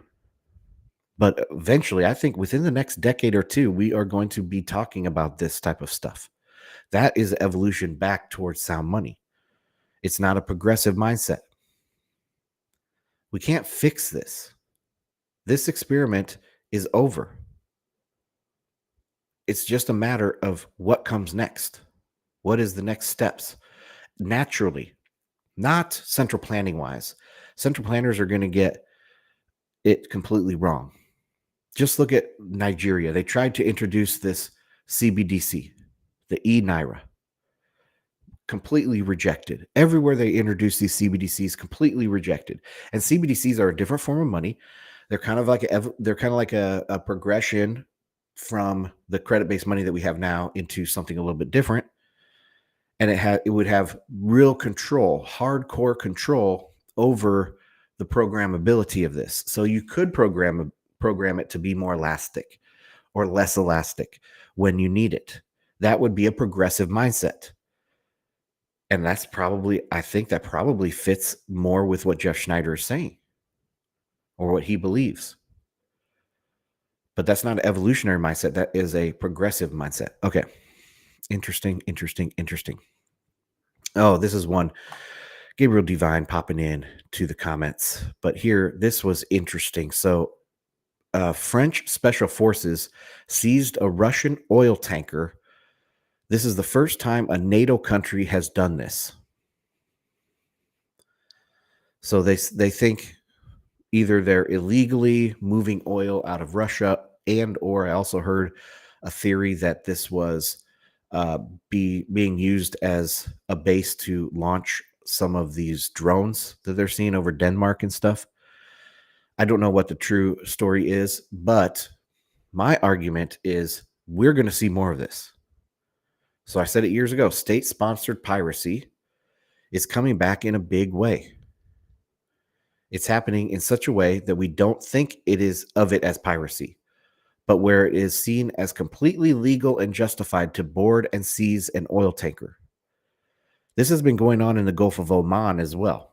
Speaker 1: But eventually, I think within the next decade or two, we are going to be talking about this type of stuff. That is evolution back towards sound money. It's not a progressive mindset. We can't fix this. This experiment is over. It's just a matter of what comes next. What is the next steps? Naturally, not central planning wise. Central planners are going to get it completely wrong. Just look at Nigeria. They tried to introduce this CBDC, the e-Naira. Completely rejected. Everywhere they introduce these CBDCs, completely rejected. And CBDCs are a different form of money. They're kind of like a progression from the credit-based money that we have now into something a little bit different. And it would have real control, hardcore control over the programmability of this. So you could program it to be more elastic or less elastic when you need it. That would be a progressive mindset. And I think that probably fits more with what Jeff Schneider is saying or what he believes. But that's not an evolutionary mindset. That is a progressive mindset. Okay. Interesting. Oh, this is one. Gabriel Divine popping in to the comments. But here, this was interesting. So, French special forces seized a Russian oil tanker. This is the first time a NATO country has done this. So they think either they're illegally moving oil out of Russia, and or I also heard a theory that this was being used as a base to launch some of these drones that they're seeing over Denmark and stuff. I don't know what the true story is, but my argument is we're going to see more of this. So I said it years ago, state-sponsored piracy is coming back in a big way. It's happening in such a way that we don't think it is of it as piracy, but where it is seen as completely legal and justified to board and seize an oil tanker. This has been going on in the Gulf of Oman as well.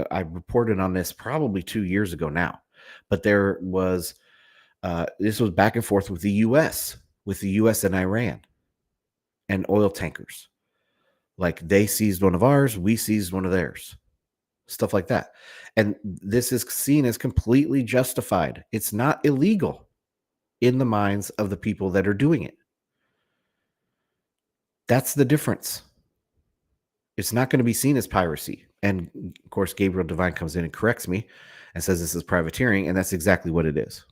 Speaker 1: I reported on this probably 2 years ago now, but there was this was back and forth with the U.S. And Iran and oil tankers. Like they seized one of ours, we seized one of theirs, stuff like that. And this is seen as completely justified. It's not illegal in the minds of the people that are doing it. That's the difference. It's not going to be seen as piracy. And of course, Gabriel Divine comes in and corrects me and says this is privateering, and that's exactly what it is.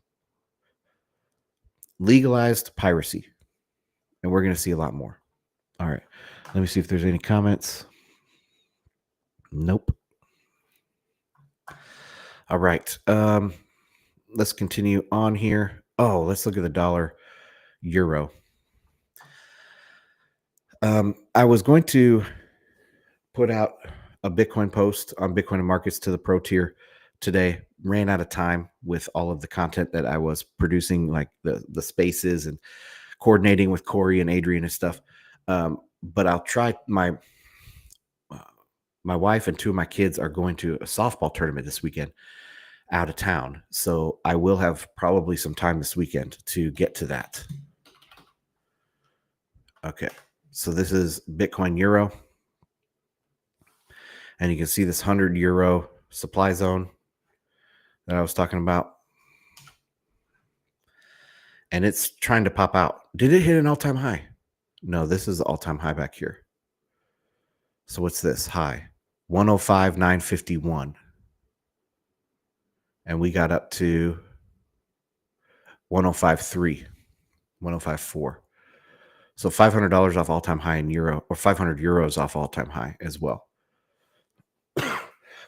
Speaker 1: Legalized piracy. And we're going to see a lot more. All right. Let me see if there's any comments. Nope. All right. Let's continue on here. Oh, let's look at the dollar euro. I was going to put out a Bitcoin post on Bitcoin and Markets to the Pro tier today. Ran out of time with all of the content that I was producing, like the spaces and coordinating with Corey and Adrian and stuff. But I'll try. My wife and two of my kids are going to a softball tournament this weekend out of town. So I will have probably some time this weekend to get to that. Okay. So this is Bitcoin Euro. And you can see this 100 euro supply zone that I was talking about. And it's trying to pop out. Did it hit an all-time high? No, this is the all-time high back here. So what's this high? 105,951. And we got up to 105.3, 105.4. So $500 off all-time high in euro, or 500 euros off all-time high as well.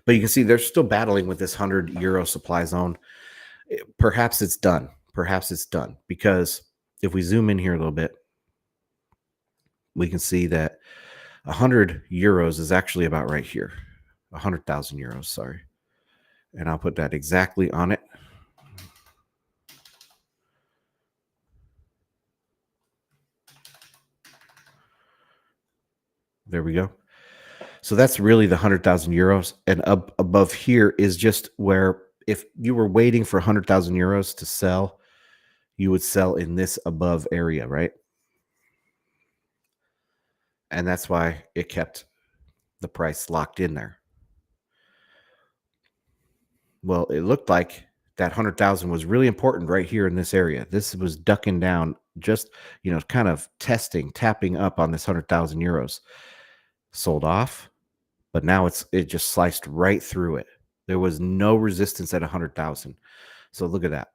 Speaker 1: But you can see they're still battling with this 100 euro supply zone. Perhaps it's done. Because if we zoom in here a little bit, we can see that 100 euros is actually about right here. 100,000 euros, sorry. And I'll put that exactly on it. There we go. So that's really the 100,000 euros. And up above here is just where if you were waiting for 100,000 euros to sell, you would sell in this above area, right? And that's why it kept the price locked in there. Well, it looked like that 100,000 was really important right here in this area. This was ducking down, just, kind of tapping up on this 100,000 euros. Sold off, but now it just sliced right through it. There was no resistance at 100,000. So look at that.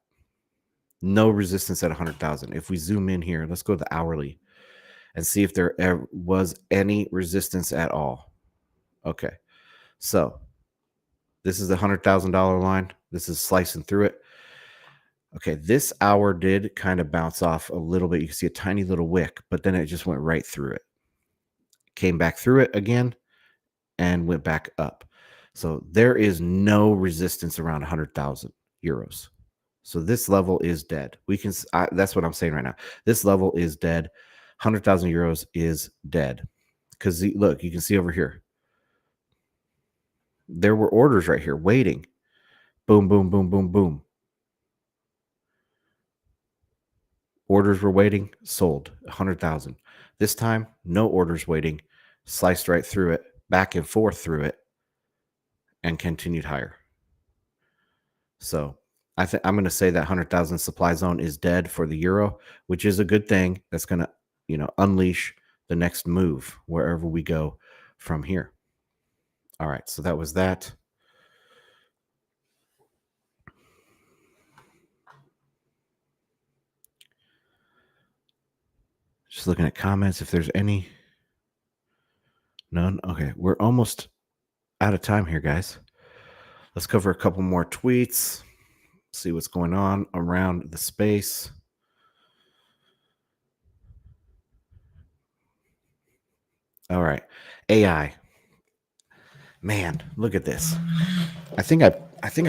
Speaker 1: No resistance at 100,000. If we zoom in here, let's go to the hourly and see if there was any resistance at all. Okay. So this is the $100,000 line. This is slicing through it. Okay, this hour did kind of bounce off a little bit. You can see a tiny little wick, but then it just went right through it. Came back through it again and went back up. So there is no resistance around 100,000 euros. So this level is dead. That's what I'm saying right now. This level is dead. 100,000 euros is dead. Because look, you can see over here. There were orders right here waiting. Boom, boom, boom, boom, boom. Orders were waiting, sold 100,000. This time, no orders waiting, sliced right through it, back and forth through it, and continued higher. So I'm going to say that 100,000 supply zone is dead for the euro, which is a good thing. That's going to, unleash the next move wherever we go from here. All right, so that was that. Just looking at comments if there's any. None. Okay, we're almost out of time here, guys. Let's cover a couple more tweets. See what's going on around the space. All right. AI. Man, look at this. I think I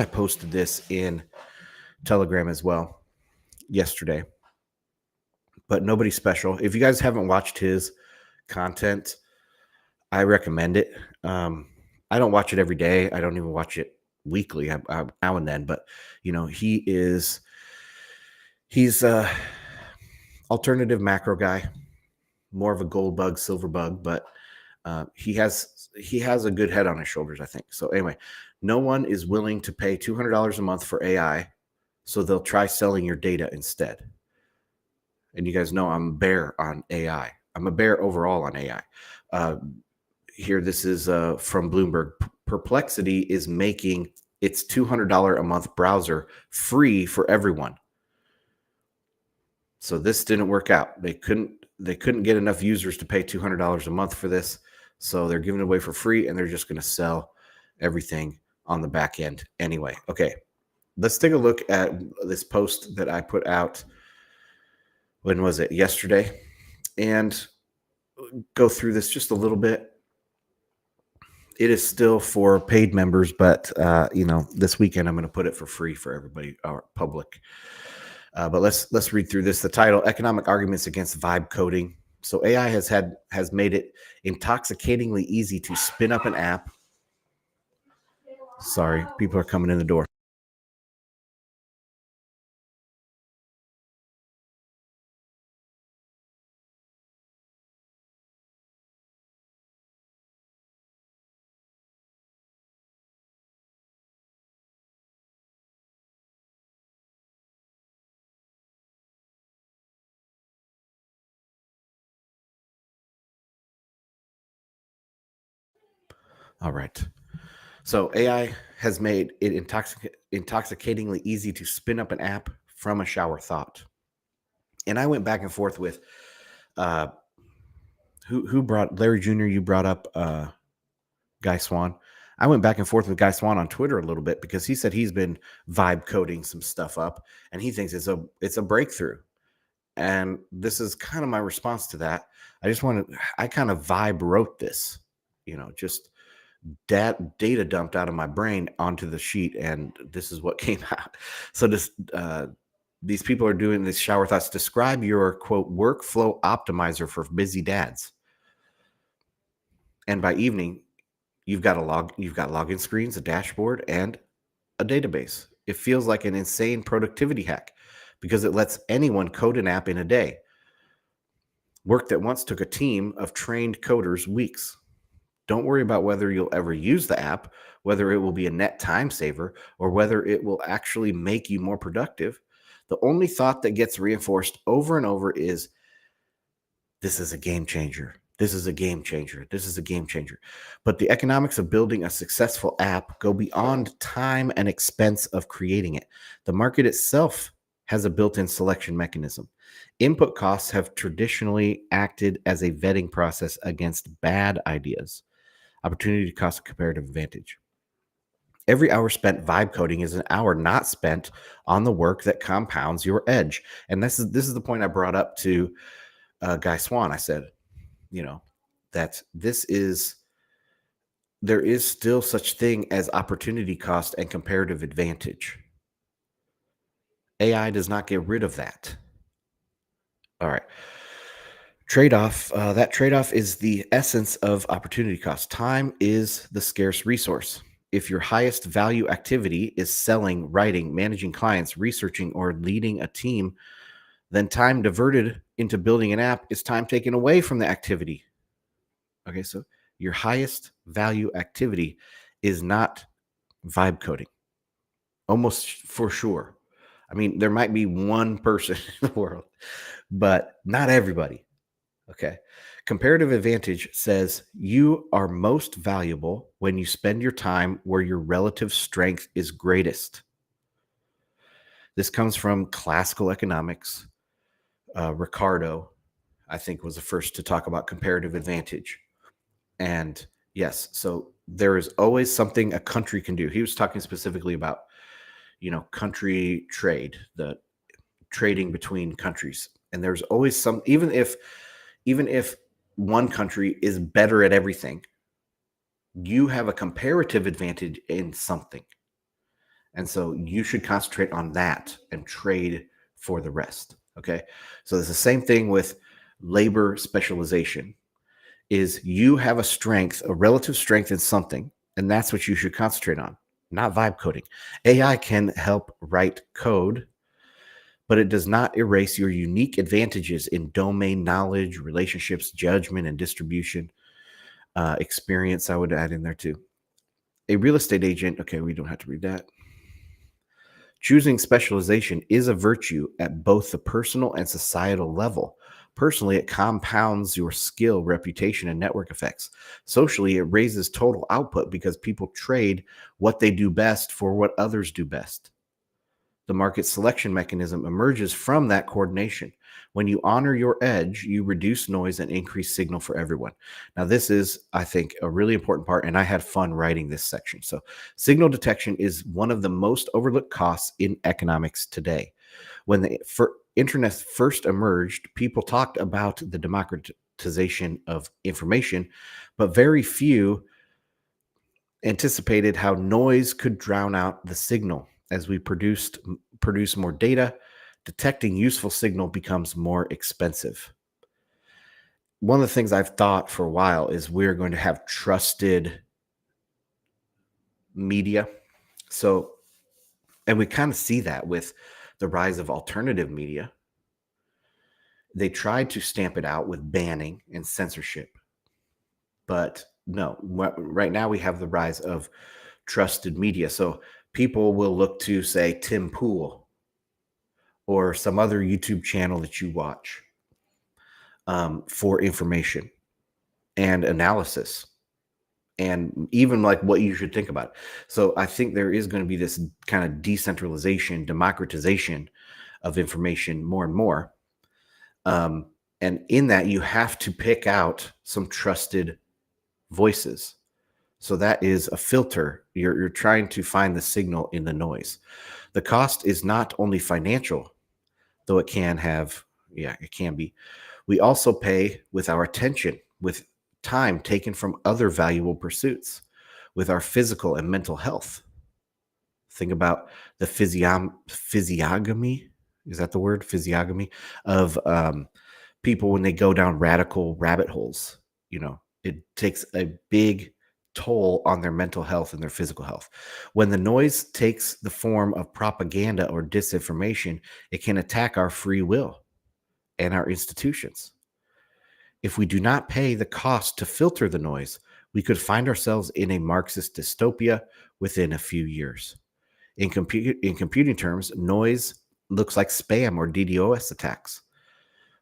Speaker 1: posted this in Telegram as well yesterday. But nobody special. If you guys haven't watched his content, I recommend it. I don't watch it every day. I don't even watch it weekly. I now and then, but he's a alternative macro guy, more of a gold bug, silver bug, but he has a good head on his shoulders, I think. So anyway, no one is willing to pay $200 a month for AI, so they'll try selling your data instead. And you guys know I'm a bear on AI. I'm a bear overall on AI. Here, this is from Bloomberg. Perplexity is making its $200 a month browser free for everyone. So this didn't work out. They couldn't get enough users to pay $200 a month for this. So they're giving it away for free, and they're just going to sell everything on the back end anyway. Okay, let's take a look at this post that I put out. When was it? Yesterday. And go through this just a little bit. It is still for paid members, but this weekend I'm going to put it for free for everybody, our public. But let's read through this. The title: Economic Arguments Against Vibe Coding. So AI has made it intoxicatingly easy to spin up an app. Sorry, people are coming in the door. All right. So AI has made it intoxicatingly easy to spin up an app from a shower thought. And I went back and forth with who brought Larry Jr. You brought up Guy Swan. I went back and forth with Guy Swan on Twitter a little bit because he said he's been vibe coding some stuff up and he thinks it's a breakthrough. And this is kind of my response to that. I kind of vibe wrote this, just data dumped out of my brain onto the sheet, and this is what came out. So these people are doing these shower thoughts. Describe your quote workflow optimizer for busy dads. And by evening, you've got login screens, a dashboard, and a database. It feels like an insane productivity hack because it lets anyone code an app in a day. Work that once took a team of trained coders weeks. Don't worry about whether you'll ever use the app, whether it will be a net time saver, or whether it will actually make you more productive. The only thought that gets reinforced over and over is, this is a game changer. This is a game changer. This is a game changer. But the economics of building a successful app go beyond time and expense of creating it. The market itself has a built-in selection mechanism. Input costs have traditionally acted as a vetting process against bad ideas. Opportunity cost, comparative advantage. Every hour spent vibe coding is an hour not spent on the work that compounds your edge. And this is the point I brought up to Guy Swan. I said, that there is still such thing as opportunity cost and comparative advantage. AI does not get rid of that. All right. Trade-off. That trade-off is the essence of opportunity cost. Time is the scarce resource. If your highest value activity is selling, writing, managing clients, researching, or leading a team, then time diverted into building an app is time taken away from the activity. Okay, so your highest value activity is not vibe coding, almost for sure. I mean, there might be one person in the world, but not everybody. Okay. Comparative advantage says you are most valuable when you spend your time where your relative strength is greatest. This comes from classical economics. Ricardo, I think, was the first to talk about comparative advantage. And yes, so there is always something a country can do. He was talking specifically about, country trade, the trading between countries. And there's always some, even if one country is better at everything, you have a comparative advantage in something. And so you should concentrate on that and trade for the rest. Okay. So it's the same thing with labor specialization. Is you have a relative strength in something, and that's what you should concentrate on, not vibe coding. AI can help write code, but it does not erase your unique advantages in domain knowledge, relationships, judgment, and distribution. Experience, I would add in there too. A real estate agent, okay, we don't have to read that. Choosing specialization is a virtue at both the personal and societal level. Personally, it compounds your skill, reputation, and network effects. Socially, it raises total output because people trade what they do best for what others do best. The market selection mechanism emerges from that coordination. When you honor your edge, you reduce noise and increase signal for everyone. Now, this is, I think, a really important part, and I had fun writing this section. So, signal detection is one of the most overlooked costs in economics today. When the internet first emerged, people talked about the democratization of information, but very few anticipated how noise could drown out the signal. As we produce more data, detecting useful signal becomes more expensive. One of the things I've thought for a while is we're going to have trusted media. So, and we kind of see that with the rise of alternative media. They tried to stamp it out with banning and censorship. But no, right now we have the rise of trusted media. So people will look to, say, Tim Pool or some other YouTube channel that you watch for information and analysis and even like what you should think about. So I think there is going to be this kind of decentralization, democratization of information more and more. And in that, you have to pick out some trusted voices. So that is a filter. You're trying to find the signal in the noise. The cost is not only financial, though it can have, Yeah, it can be. We also pay with our attention, with time taken from other valuable pursuits, with our physical and mental health. Think about the physiognomy. Is that the word? Physiognomy of people when they go down radical rabbit holes. It takes a big toll on their mental health and their physical health. When the noise takes the form of propaganda or disinformation, it can attack our free will and our institutions. If we do not pay the cost to filter the noise, we could find ourselves in a Marxist dystopia within a few years. In computing terms, noise looks like spam or DDoS attacks.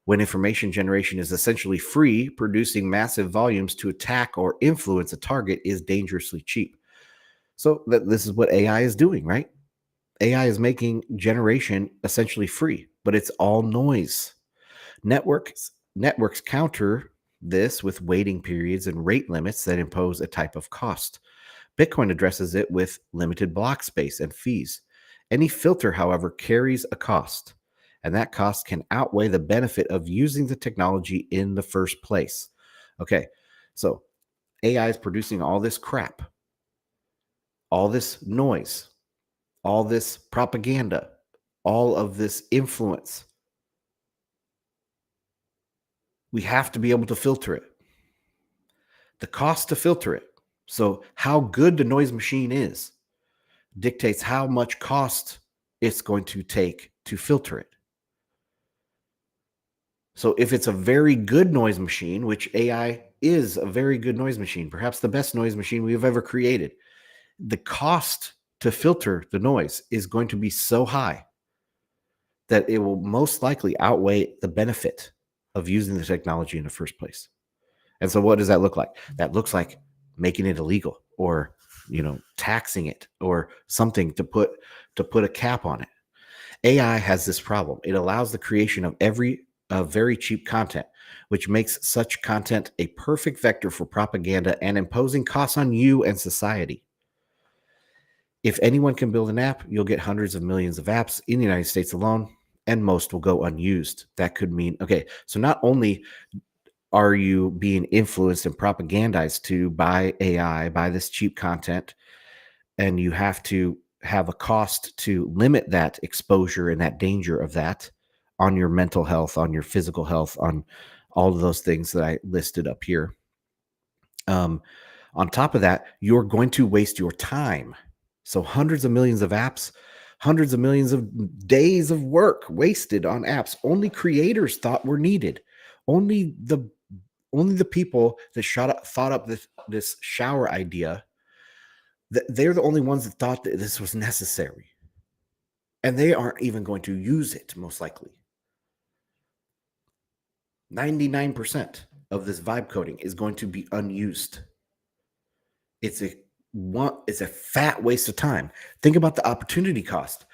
Speaker 1: When information generation is essentially free, producing massive volumes to attack or influence a target is dangerously cheap. So this is what AI is doing, right? AI is making generation essentially free, but it's all noise. Networks counter this with waiting periods and rate limits that impose a type of cost. Bitcoin addresses it with limited block space and fees. Any filter, however, carries a cost, and that cost can outweigh the benefit of using the technology in the first place. Okay, so AI is producing all this crap, all this noise, all this propaganda, all of this influence. We have to be able to filter it. The cost to filter it. So, how good the noise machine is dictates how much cost it's going to take to filter it. So if it's a very good noise machine, which AI is a very good noise machine, perhaps the best noise machine we have ever created, the cost to filter the noise is going to be so high that it will most likely outweigh the benefit of using the technology in the first place. And so what does that look like? That looks like making it illegal or taxing it or something to put a cap on it. AI has this problem. It allows the creation of very cheap content, which makes such content a perfect vector for propaganda and imposing costs on you and society. If anyone can build an app, you'll get hundreds of millions of apps in the United States alone, and most will go unused. That could mean, okay, so not only are you being influenced and propagandized to by AI, by this cheap content, and you have to have a cost to limit that exposure and that danger of that on your mental health, on your physical health, on all of those things that I listed up here. On top of that, you're going to waste your time. So hundreds of millions of apps, hundreds of millions of days of work wasted on apps only creators thought were needed. Only the people that thought up this shower idea, they're the only ones that thought that this was necessary. And they aren't even going to use it, most likely. 99% of this vibe coding is going to be unused. It's a fat waste of time. Think about the opportunity cost.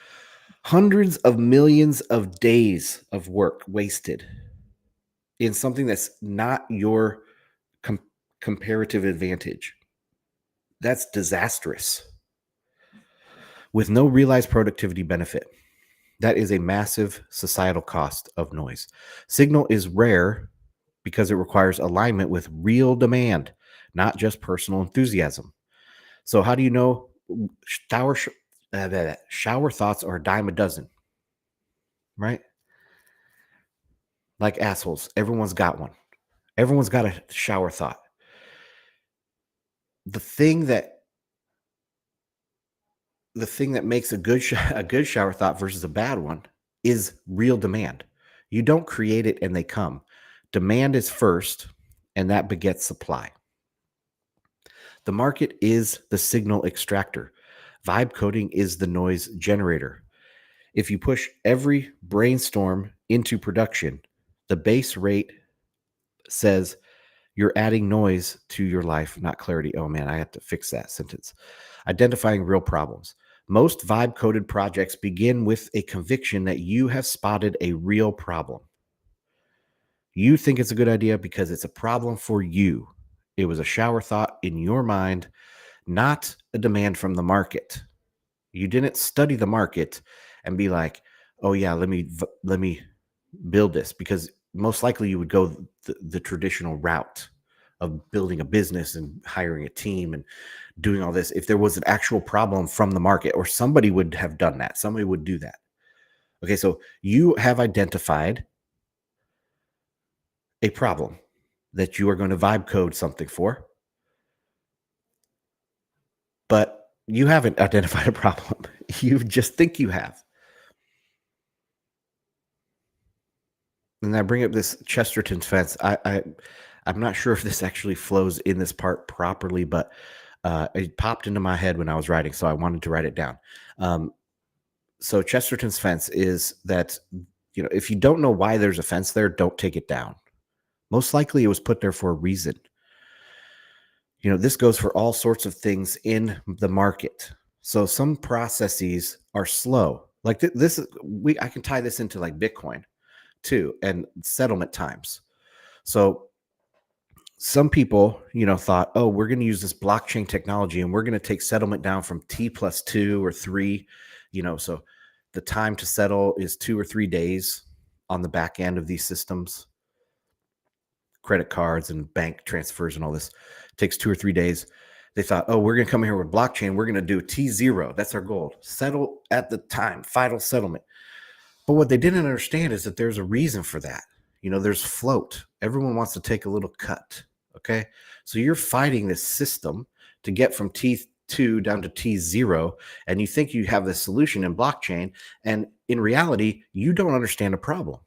Speaker 1: Hundreds of millions of days of work wasted in something that's not your comparative advantage. That's disastrous. With no realized productivity benefit. That is a massive societal cost of noise. Signal is rare because it requires alignment with real demand, not just personal enthusiasm. So how do you know shower thoughts are a dime a dozen, right? Like assholes. Everyone's got one. Everyone's got a shower thought. The thing that makes a good shower thought versus a bad one is real demand. You don't create it and they come. Demand is first, and that begets supply. The market is the signal extractor. Vibe coding is the noise generator. If you push every brainstorm into production, the base rate says you're adding noise to your life, not clarity. Oh man, I have to fix that sentence. Identifying real problems. Most vibe coded projects begin with a conviction that you have spotted a real problem. You think it's a good idea because it's a problem for you. It was a shower thought in your mind, not a demand from the market. You didn't study the market and be like, "Oh yeah, let me build this, because most likely you would go the traditional route of building a business and hiring a team and doing all this if there was an actual problem from the market, or somebody would have done that. Somebody would do that. Okay, so you have identified a problem that you are going to vibe code something for, but you haven't identified a problem. You just think you have. And I bring up this Chesterton's fence. I'm not sure if this actually flows in this part properly, but it popped into my head when I was writing, so I wanted to write it down. Um, so Chesterton's fence is that, if you don't know why there's a fence there, don't take it down. Most likely, it was put there for a reason. This goes for all sorts of things in the market. So some processes are slow. Like this is I can tie this into like Bitcoin too, and settlement times. So some people, thought, oh, we're going to use this blockchain technology and we're going to take settlement down from T plus 2 or 3, so the time to settle is 2 or 3 days on the back end of these systems. Credit cards and bank transfers and all this takes 2 or 3 days. They thought, oh, we're going to come here with blockchain. We're going to do T0. That's our goal. Settle at the time, final settlement. But what they didn't understand is that there's a reason for that. There's float. Everyone wants to take a little cut. Okay. So you're fighting this system to get from T2 down to T0, and you think you have the solution in blockchain. And in reality, you don't understand a problem.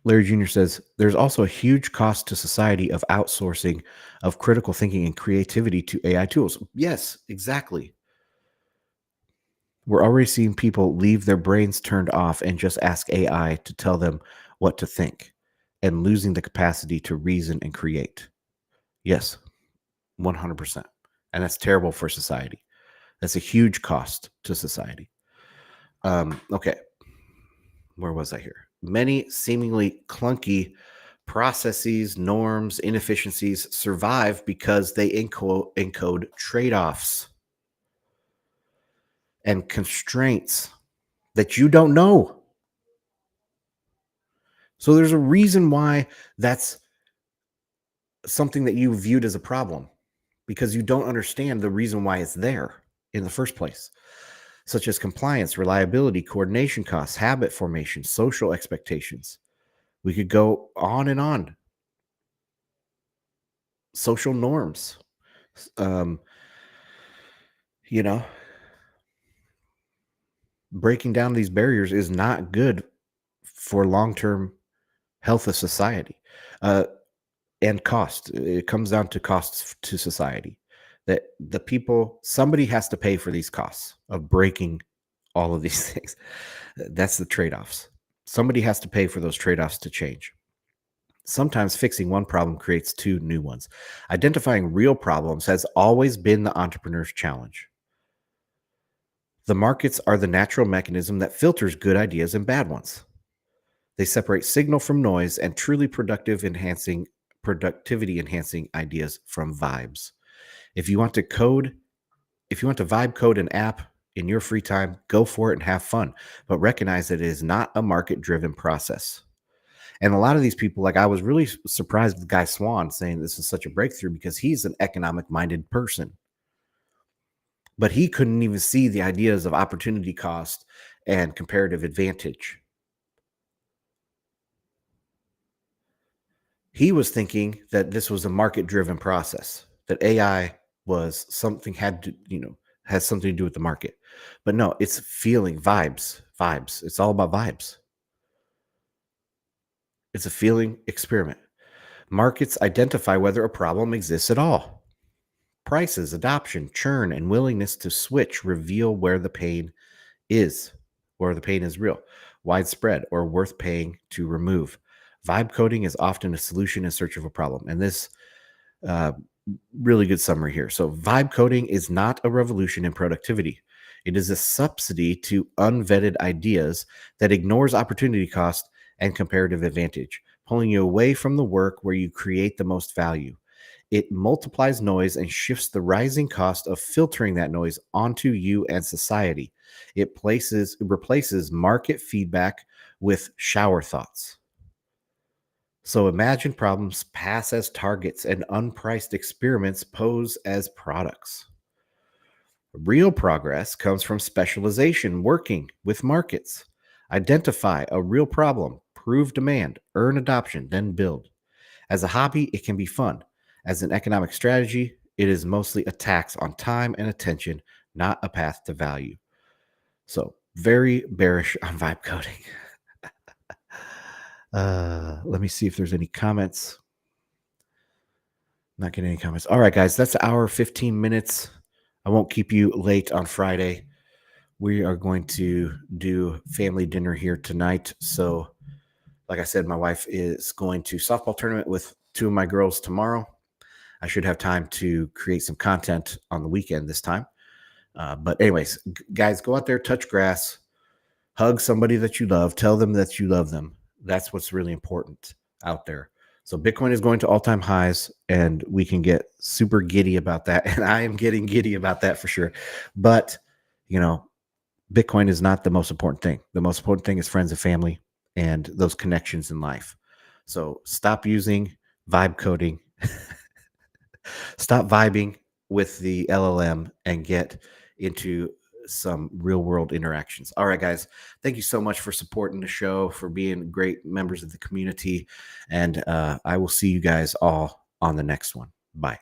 Speaker 1: Larry Jr. says, there's also a huge cost to society of outsourcing of critical thinking and creativity to AI tools. Yes, exactly. We're already seeing people leave their brains turned off and just ask AI to tell them what to think, and losing the capacity to reason and create. Yes, 100%. And that's terrible for society. That's a huge cost to society. Okay. Where was I here? Many seemingly clunky processes, norms, inefficiencies survive because they encode trade-offs and constraints that you don't know. So there's a reason why that's something that you viewed as a problem, because you don't understand the reason why it's there in the first place, such as compliance, reliability, coordination costs, habit formation, social expectations. We could go on and on. Social norms. Um, you know, breaking down these barriers is not good for long-term health of society. And cost. It comes down to costs to society. That somebody has to pay for these costs of breaking all of these things. That's the trade-offs. Somebody has to pay for those trade-offs to change. Sometimes fixing one problem creates two new ones. Identifying real problems has always been the entrepreneur's challenge. The markets are the natural mechanism that filters good ideas and bad ones. They separate signal from noise and truly productivity enhancing ideas from vibes. If you want to vibe code an app in your free time, go for it and have fun, but recognize that it is not a market driven process. And a lot of these people, like, I was really surprised with Guy Swan saying this is such a breakthrough, because he's an economic minded person, but he couldn't even see the ideas of opportunity cost and comparative advantage. He was thinking that this was a market driven process, that AI was something has something to do with the market. But no, it's feeling, vibes. It's all about vibes. It's a feeling experiment. Markets identify whether a problem exists at all. Prices, adoption, churn, and willingness to switch reveal where the pain is, or the pain is real, widespread, or worth paying to remove. Vibe coding is often a solution in search of a problem. And this uh, really good summary here. So, vibe coding is not a revolution in productivity. It is a subsidy to unvetted ideas that ignores opportunity cost and comparative advantage, pulling you away from the work where you create the most value. It multiplies noise and shifts the rising cost of filtering that noise onto you and society. It replaces market feedback with shower thoughts. So imagine problems pass as targets and unpriced experiments pose as products. Real progress comes from specialization, working with markets. Identify a real problem, prove demand, earn adoption, then build. As a hobby, it can be fun. As an economic strategy, it is mostly a tax on time and attention, not a path to value. So, very bearish on vibe coding. Let me see if there's any comments. Not getting any comments. All right, guys, that's our 15 minutes. I won't keep you late on Friday. We are going to do family dinner here tonight. So, like I said, my wife is going to softball tournament with two of my girls tomorrow. I should have time to create some content on the weekend this time. But anyways, guys, go out there, touch grass, hug somebody that you love, tell them that you love them. That's what's really important out there. So Bitcoin is going to all-time highs, and we can get super giddy about that. And I am getting giddy about that for sure. But, you know, Bitcoin is not the most important thing. The most important thing is friends and family and those connections in life. So stop using vibe coding. Stop vibing with the LLM and get into some real world interactions. All right, guys. Thank you so much for supporting the show, for being great members of the community. And I will see you guys all on the next one. Bye.